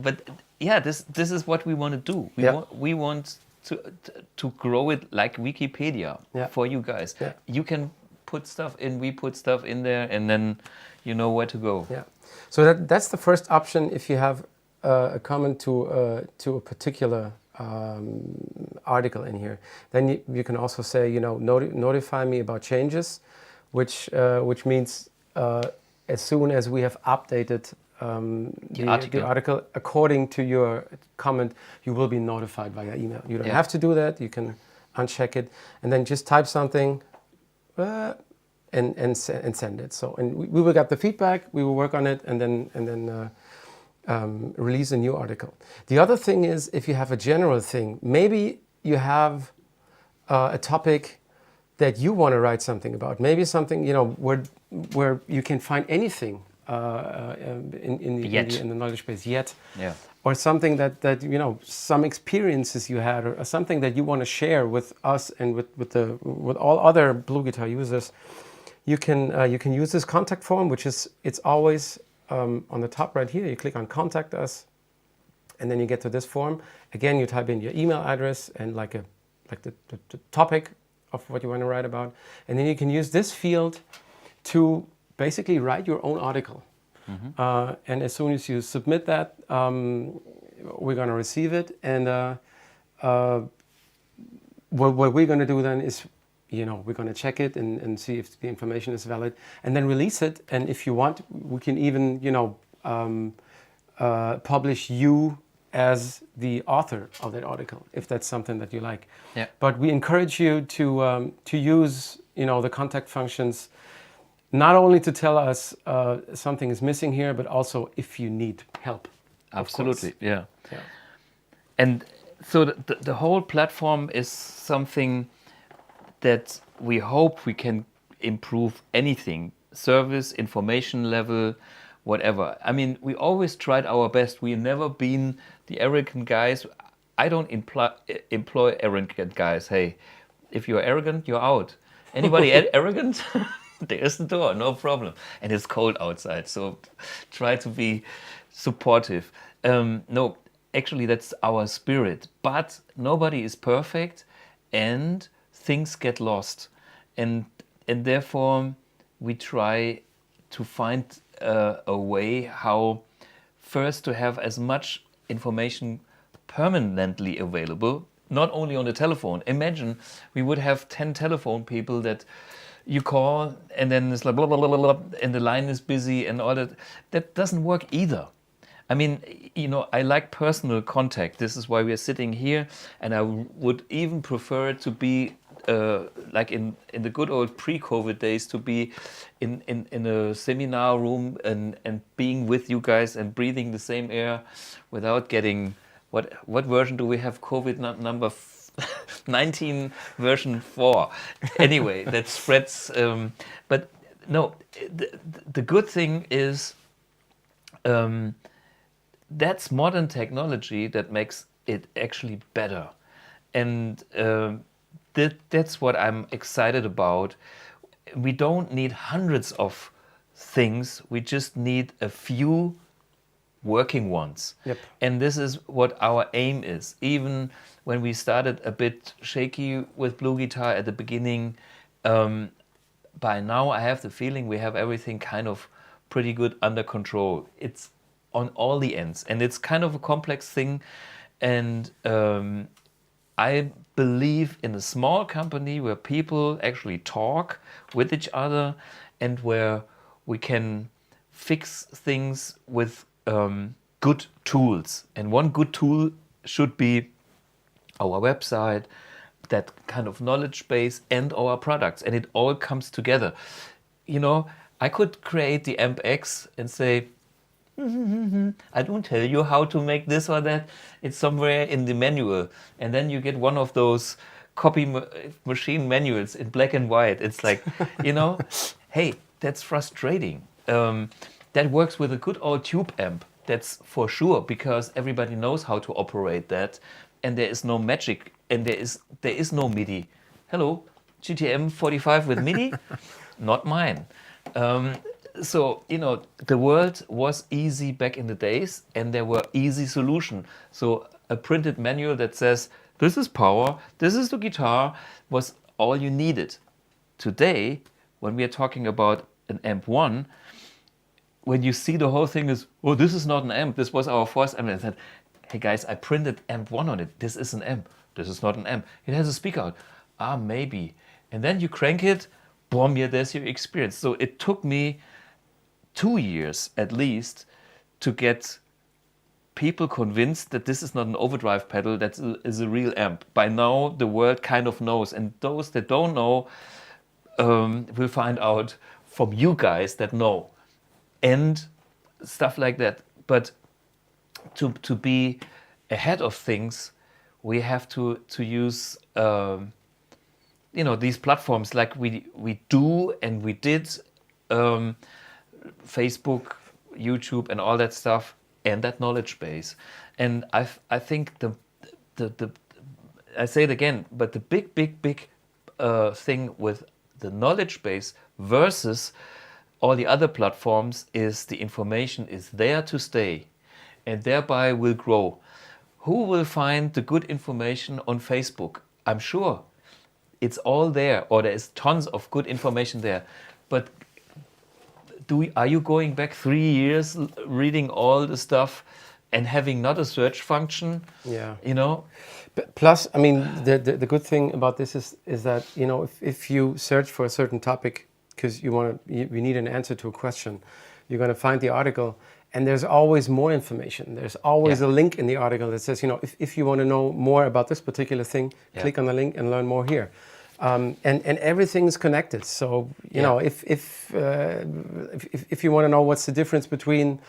But yeah, this is what we want to do. We want to grow it like Wikipedia for you guys. Yeah. You can put stuff in, we put stuff in there, and then you know where to go. Yeah. So that's the first option. If you have a comment to a particular article in here, then you can also say, notify me about changes, which means as soon as we have updated the article according to your comment, you will be notified via email. You don't have to do that. You can uncheck it and then just type something and send it. So we will get the feedback. We will work on it and then release a new article. The other thing is, if you have a general thing, maybe you have a topic that you want to write something about. Maybe something where you can find anything in the knowledge base yet, or something that some experiences you had, or something that you want to share with us and with all other BluGuitar users. You can use this contact form, it's always on the top right here. You click on Contact Us, and then you get to this form. Again, you type in your email address and like the topic of what you want to write about, and then you can use this field to basically write your own article. Mm-hmm. And as soon as you submit that, we're going to receive it, and what we're going to do then is, we're going to check it and see if the information is valid, and then release it. And if you want, we can even, publish you as the author of that article, if that's something that you like. Yeah. But we encourage you to use, the contact functions, not only to tell us something is missing here, but also if you need help. Absolutely, yeah. And so the whole platform is something that we hope we can improve anything, service, information level, whatever. I mean, we always tried our best. We've never been the arrogant guys. I don't employ arrogant guys. Hey, if you're arrogant, you're out. Anybody arrogant? There's the door, no problem. And it's cold outside, so try to be supportive. No, actually that's our spirit. But nobody is perfect, and things get lost, and therefore we try to find a way how first to have as much information permanently available, not only on the telephone. Imagine we would have 10 telephone people that you call, and then it's like blah, blah, blah, blah, blah, and the line is busy and all that. That doesn't work either. I mean, you know, I like personal contact. This is why we are sitting here, and I would even prefer it to be like in the good old pre-COVID days, to be in a seminar room and being with you guys and breathing the same air without getting what version do we have? COVID number 19 version 4. Anyway, that spreads. But no, the good thing is. That's modern technology that makes it actually better, and that's what I'm excited about. We don't need hundreds of things, we just need a few working ones. Yep. And this is what our aim is. Even when we started a bit shaky with BluGuitar at the beginning, by now I have the feeling we have everything kind of pretty good under control. It's on all the ends, and it's kind of a complex thing, and I believe in a small company where people actually talk with each other and where we can fix things with good tools. And one good tool should be our website, that kind of knowledge base, and our products, and it all comes together. You know, I could create the Amp X and say, I don't tell you how to make this or that. It's somewhere in the manual. And then you get one of those copy machine manuals in black and white. It's like, you know, hey, that's frustrating. That works with a good old tube amp. That's for sure, because everybody knows how to operate that. And there is no magic, and there is no MIDI. Hello, GTM 45 with MIDI? Not mine. So, you know, the world was easy back in the days, and there were easy solutions. So a printed manual that says, this is power, this is the guitar, was all you needed. Today, when we are talking about an Amp 1, when you see the whole thing is, oh, this is not an amp, this was our first amp. And I said, hey guys, I printed Amp 1 on it. This is an amp. This is not an amp. It has a speaker out. Ah, maybe. And then you crank it, boom, yeah, there's your experience. So it took me 2 years at least to get people convinced that this is not an overdrive pedal, that is a real amp. By now, the world kind of knows. And those that don't know will find out from you guys that know. And stuff like that. But to be ahead of things, we have to use you know, these platforms like we do and we did, Facebook, YouTube, and all that stuff, and that knowledge base. And I think the I say it again, but the big thing with the knowledge base versus all the other platforms is the information is there to stay, and thereby will grow. Who will find the good information on Facebook? I'm sure it's all there, or there is tons of good information there. But are you going back 3 years reading all the stuff and having not a search function? Yeah. You know? Plus, I mean, the good thing about this is that, you know, if you search for a certain topic because you need an answer to a question, you're going to find the article, and there's always more information. There's always a link in the article that says, you know, if you want to know more about this particular thing, click on the link and learn more here. And everything's connected. So you know, if you want to know what's the difference between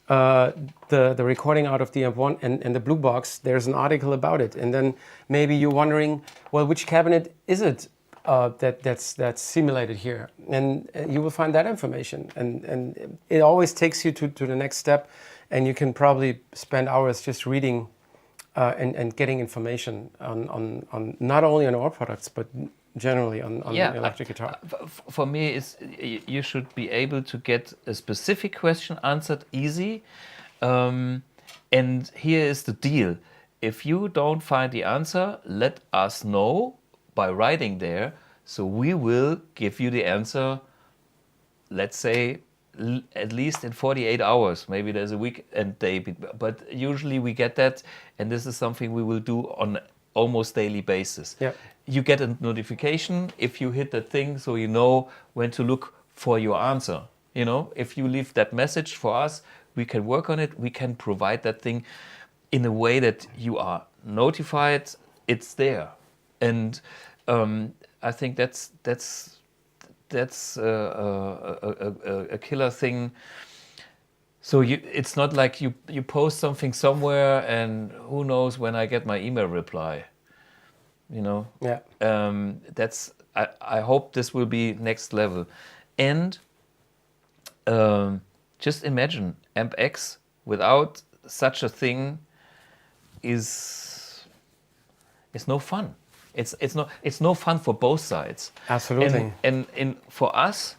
the recording out of the Amp 1 and the Blue Box, there's an article about it. And then maybe you're wondering, well, which cabinet is it that's simulated here? And you will find that information. And it always takes you to the next step. And you can probably spend hours just reading and getting information on not only on our products, but generally on electric guitar. For me, you should be able to get a specific question answered easy. And here is the deal. If you don't find the answer, let us know by writing there. So we will give you the answer, let's say, at least in 48 hours. Maybe there's a weekend day, but usually we get that. And this is something we will do on almost daily basis. Yeah. You get a notification if you hit that thing, so you know when to look for your answer. You know, if you leave that message for us, we can work on it, we can provide that thing in a way that you are notified it's there. And I think that's a killer thing. So it's not like you post something somewhere and who knows when I get my email reply, you know. Yeah. I hope this will be next level. And just imagine AmpX without such a thing is no fun. It's no fun for both sides. Absolutely. And for us,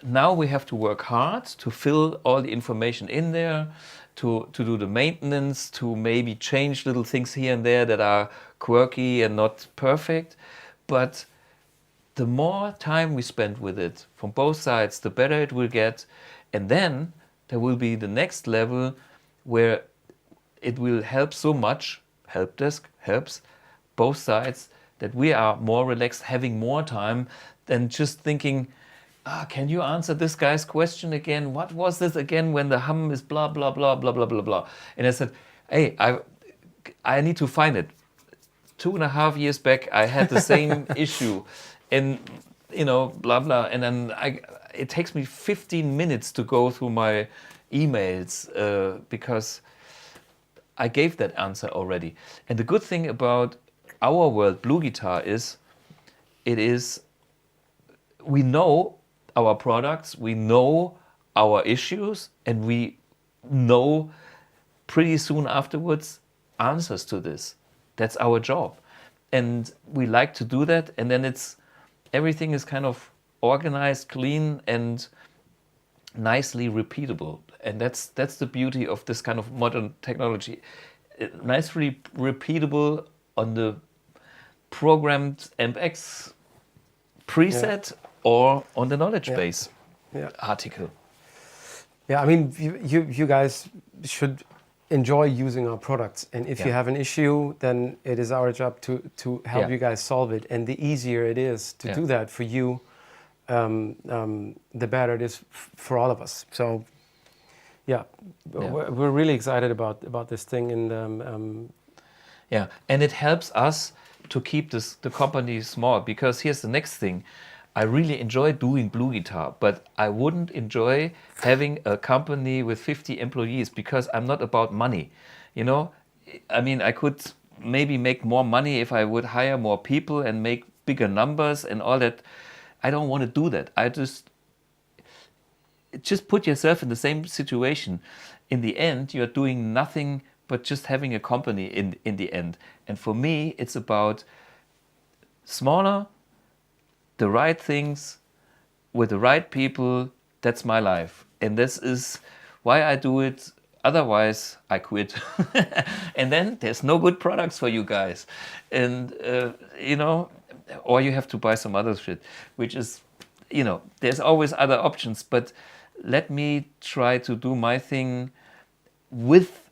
now we have to work hard to fill all the information in there, to do the maintenance, to maybe change little things here and there that are quirky and not perfect. But the more time we spend with it from both sides, the better it will get. And then there will be the next level where it will help so much, help desk helps both sides, that we are more relaxed, having more time than just thinking, can you answer this guy's question again? What was this again when the hum is blah, blah, blah, blah, blah, blah, blah. And I said, hey, I need to find it. 2.5 years back, I had the same issue. And, you know, blah, blah. And then it takes me 15 minutes to go through my emails because I gave that answer already. And the good thing about our world, BluGuitar, is we know our products, we know our issues, and we know pretty soon afterwards answers to this. That's our job. And we like to do that, and then everything is kind of organized, clean, and nicely repeatable. And that's the beauty of this kind of modern technology. Nicely repeatable on the programmed AmpX preset or on the knowledge base article. Yeah, I mean, you guys should enjoy using our products, and if you have an issue, then it is our job to help you guys solve it. And the easier it is to do that for you, the better it is for all of us. So we're really excited about this thing, and and it helps us to keep the company small, because here's the next thing. I really enjoy doing BluGuitar, but I wouldn't enjoy having a company with 50 employees, because I'm not about money. You know, I mean, I could maybe make more money if I would hire more people and make bigger numbers and all that. I don't want to do that. I just put yourself in the same situation. In the end, you're doing nothing but just having a company in the end. And for me, it's about smaller, the right things, with the right people. That's my life. And this is why I do it. Otherwise, I quit. And then there's no good products for you guys. And, you know, or you have to buy some other shit, which is, you know, there's always other options. But let me try to do my thing with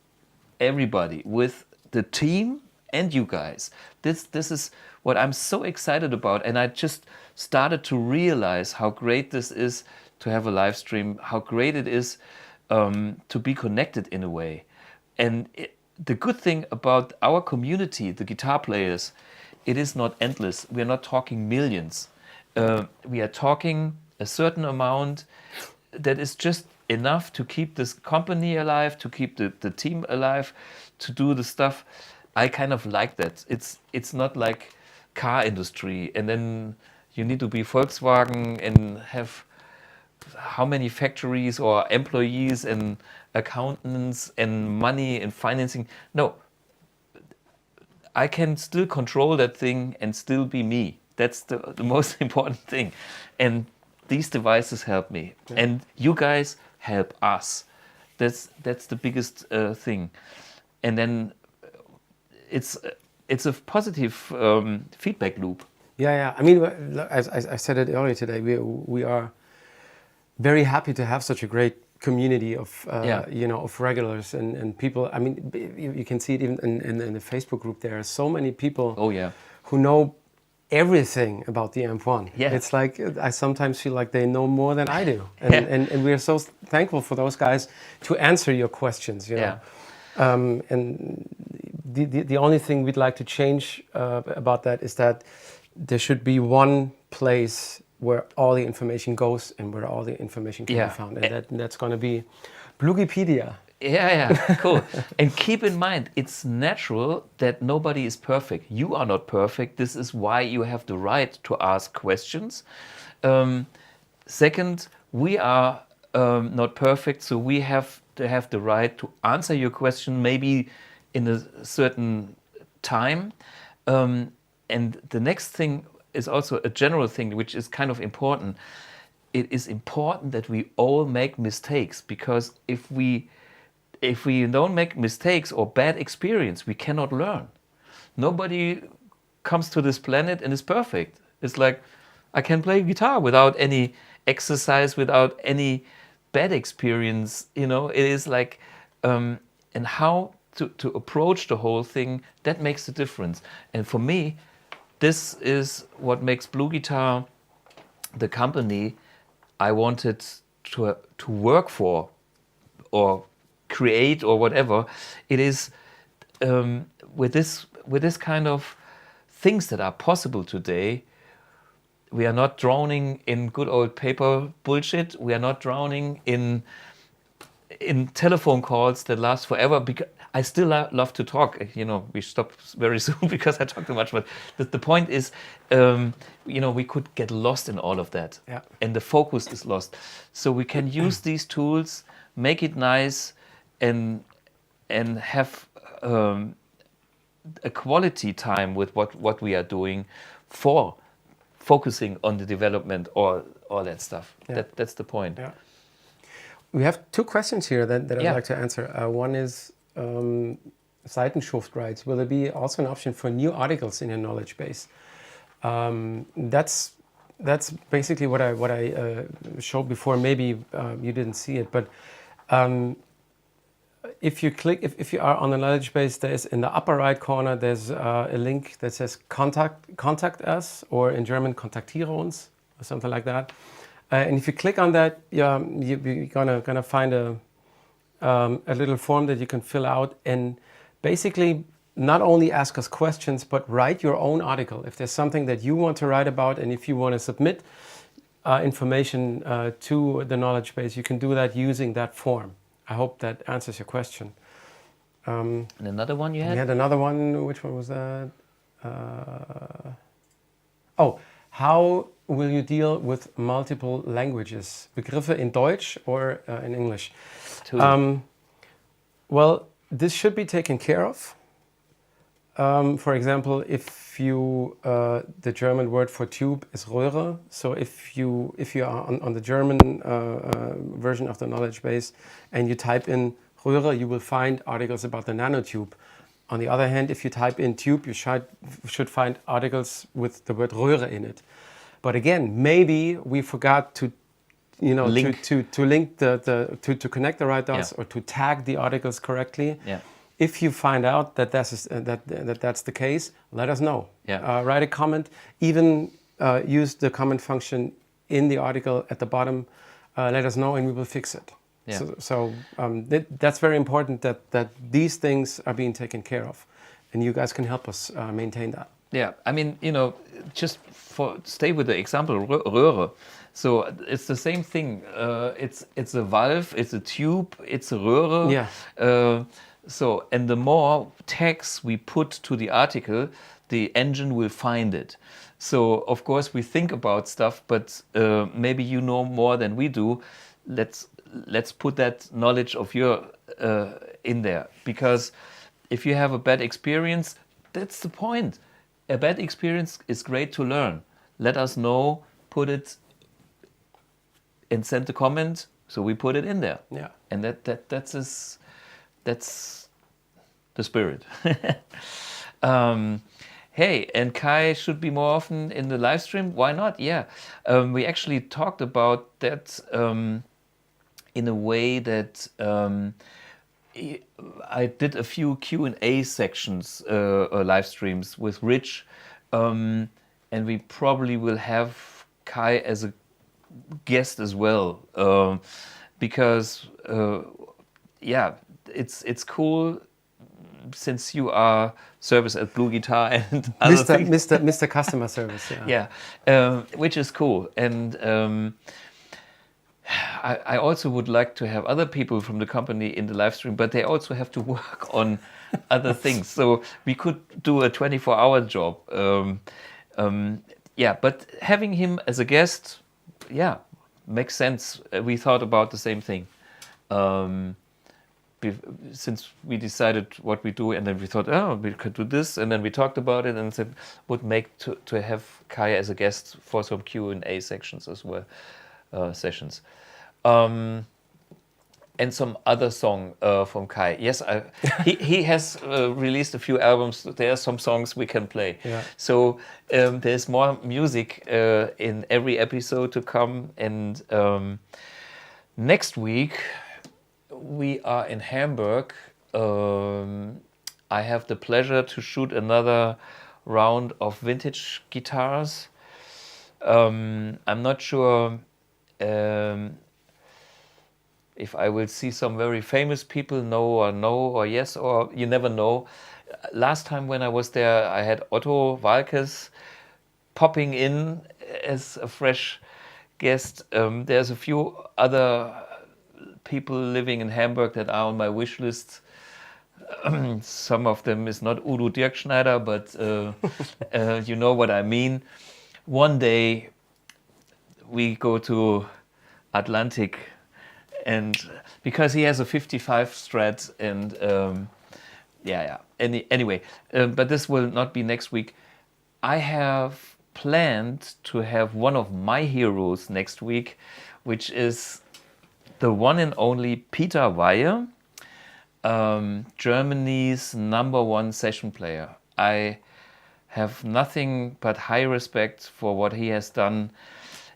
everybody, with the team and you guys. This is what I'm so excited about. And I just started to realize how great this is to have a live stream, how great it is to be connected in a way. And the good thing about our community, the guitar players, it is not endless. We're not talking millions. We are talking a certain amount that is just enough to keep this company alive, to keep the team alive, to do the stuff. I kind of like that. It's not like car industry, and then you need to be Volkswagen and have how many factories or employees and accountants and money and financing. No, I can still control that thing and still be me. That's the most important thing. And these devices help me. Yeah. And you guys help us. That's the biggest thing. And then it's a positive feedback loop. Yeah. I mean, as I said it earlier today, we are very happy to have such a great community of of regulars and people. I mean, you can see it even in the Facebook group. There are so many people who know everything about the Amp 1. Yeah. It's like I sometimes feel like they know more than I do. And we are so thankful for those guys to answer your questions, you know. And the only thing we'd like to change about that is that there should be one place where all the information goes and where all the information can be found. And that's going to be BluGuipedia. Yeah, cool. And keep in mind, it's natural that nobody is perfect. You are not perfect. This is why you have the right to ask questions. Second, we are not perfect, so we have to have the right to answer your question maybe in a certain time. And the next thing is also a general thing, which is kind of important. It is important that we all make mistakes, because if we don't make mistakes or bad experience, we cannot learn. Nobody comes to this planet and is perfect. It's like, I can play guitar without any exercise, without any bad experience. You know, it is like, and how to approach the whole thing, that makes the difference. And for me, this is what makes BluGuitar the company I wanted to work for, or create, or whatever. It is with this kind of things that are possible today. We are not drowning in good old paper bullshit. We are not drowning in telephone calls that last forever. Because I still love to talk. You know, we stop very soon because I talk too much. But the point is, you know, we could get lost in all of that, and the focus is lost. So we can use these tools, make it nice, and have a quality time with what we are doing, for focusing on the development or all that stuff. That's the point. Yeah. We have two questions here that I'd like to answer. One is Seitenschuft rights. Will there be also an option for new articles in your knowledge base? That's basically what I showed before. Maybe you didn't see it, but if you are on the knowledge base, there's in the upper right corner, there's a link that says contact us, or in German kontaktiere uns, or something like that. And if you click on that, you're gonna find a little form that you can fill out, and basically not only ask us questions, but write your own article. If there's something that you want to write about, and if you want to submit information to the knowledge base, you can do that using that form. I hope that answers your question. And another one you had? We had another one. Which one was that? How will you deal with multiple languages? Begriffe in Deutsch or in English? Well, this should be taken care of. For example, if you the German word for tube is Röhre. So if you are on the German version of the knowledge base and you type in Röhre, you will find articles about the nanotube. On the other hand, if you type in tube, you should find articles with the word Röhre in it. But again, maybe we forgot to, you know, link to connect the right dots, or to tag the articles correctly. Yeah. If you find out that that's the case, let us know. Yeah. Write a comment. Even use the comment function in the article at the bottom. Let us know, and we will fix it. Yeah. So that's very important that these things are being taken care of, and you guys can help us maintain that. Yeah, I mean, you know, just stay with the example Röhre. So it's the same thing. It's a valve, it's a tube, it's a Röhre. Yeah. So, and the more tags we put to the article, the engine will find it. So, of course, we think about stuff, but maybe you know more than we do. Let's put that knowledge of your in there, because if you have a bad experience, that's the point. A bad experience is great to learn. Let us know, put it, and send the comment. So we put it in there. Yeah. And that's the spirit. Hey, and Kai should be more often in the live stream. Why not? Yeah. We actually talked about that in a way that I did a few Q&A sections, live streams with Rich, and we probably will have Kai as a guest as well, because yeah, it's cool since you are service at BluGuitar and other things. Mr. Customer Service, yeah. Yeah, which is cool. And I also would like to have other people from the company in the live stream, but they also have to work on other things. So we could do a 24-hour job. Yeah, but having him as a guest, yeah, makes sense. We thought about the same thing. Since we decided what we do, and then we thought, oh, we could do this, and then we talked about it, and said would make to have Kai as a guest for some Q&A sections as well, sessions, and some other song from Kai. Yes, he has released a few albums. There are some songs we can play. Yeah. So there's more music in every episode to come, and next week we are in Hamburg. I have the pleasure to shoot another round of vintage guitars. I'm not sure if I will see some very famous people, no or yes, or you never know. Last time when I was there, I had Otto Walkes popping in as a fresh guest. There's a few other people living in Hamburg that are on my wish list. Some of them is not Udo Dirkschneider, but you know what I mean. One day we go to Atlantic, and because he has a 55 Strat, and anyway, but this will not be next week. I have planned to have one of my heroes next week, which is the one and only Peter Weihe, Germany's #1 session player. I have nothing but high respect for what he has done.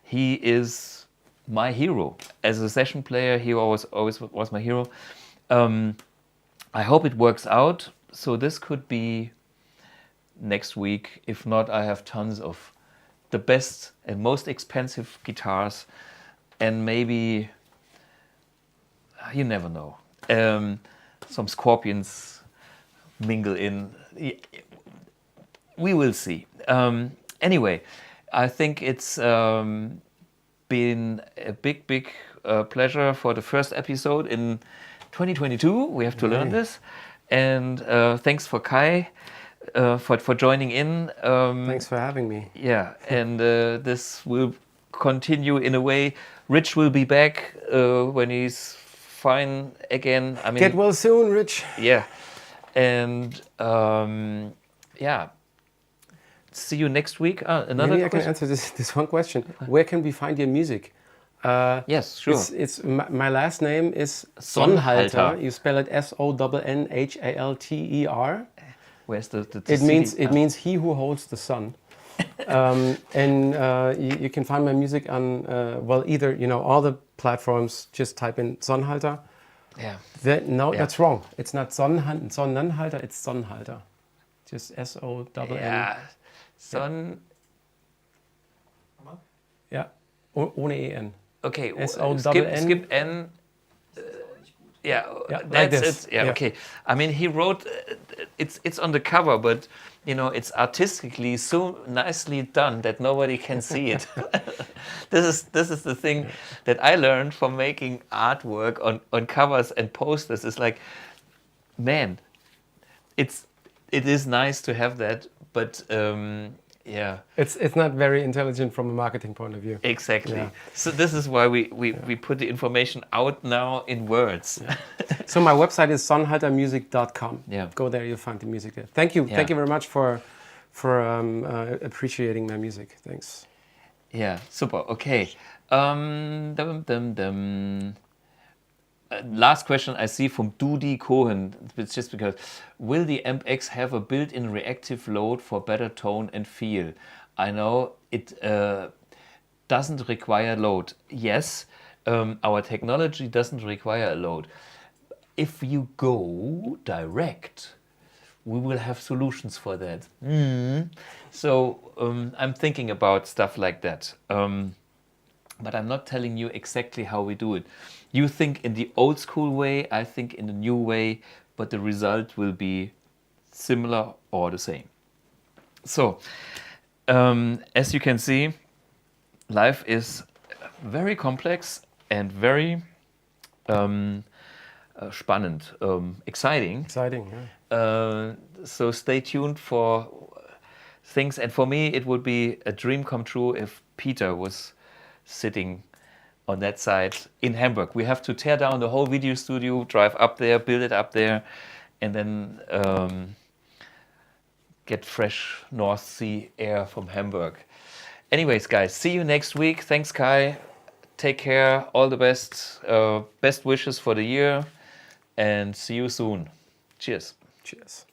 He is my hero. As a session player, he always was my hero. I hope it works out. So this could be next week. If not, I have tons of the best and most expensive guitars, and maybe, you never know, some Scorpions mingle in. We will see. Anyway, I think it's been a big pleasure for the first episode in 2022. We have to learn this. And thanks for Kai for joining in. Thanks for having me. Yeah, and this will continue in a way. Rich will be back when he's fine again. I mean, get well soon, Rich. Yeah, and yeah. See you next week. Another Maybe I can answer this one question. Where can we find your music? Yes, sure. It's my last name is Sonnhalter. Sonnhalter. You spell it Sonnhalter. Where's the it means he who holds the sun. And you can find my music on either all the platforms. Just type in Sonnhalter. Yeah. That's wrong. It's not Sonnenhalter. It's Sonnhalter. Just Sonn. Yeah. Son. Yeah. Ohne en. Okay. Sonn. Skip n. Yeah. Like That's this. it. Yeah. Okay. I mean, he wrote. It's on the cover, but it's artistically so nicely done that nobody can see it. This is the thing that I learned from making artwork on covers and posters. It's like, man, it is nice to have that, but yeah. It's not very intelligent from a marketing point of view. Exactly. Yeah. So this is why we put the information out now in words. Yeah. So my website is sonnhaltermusic.com. Yeah. Go there, you'll find the music there. Thank you. Yeah. Thank you very much for appreciating my music. Thanks. Yeah, super. Okay. Last question I see from Dudi Cohen. It's just because, will the Amp X have a built-in reactive load for better tone and feel? I know it doesn't require load. Yes, our technology doesn't require a load. If you go direct we will have solutions for that. So I'm thinking about stuff like that. But I'm not telling you exactly how we do it. You think in the old school way, I think in the new way, but the result will be similar or the same. So, as you can see, life is very complex and very spannend, exciting. Exciting, yeah. So stay tuned for things. And for me, it would be a dream come true if Peter was sitting on that side in Hamburg. We have to tear down the whole video studio, drive up there, build it up there, and then get fresh North Sea air from Hamburg. Anyways, guys, see you next week. Thanks, Kai. Take care. All the best. Best wishes for the year. And see you soon. Cheers. Cheers.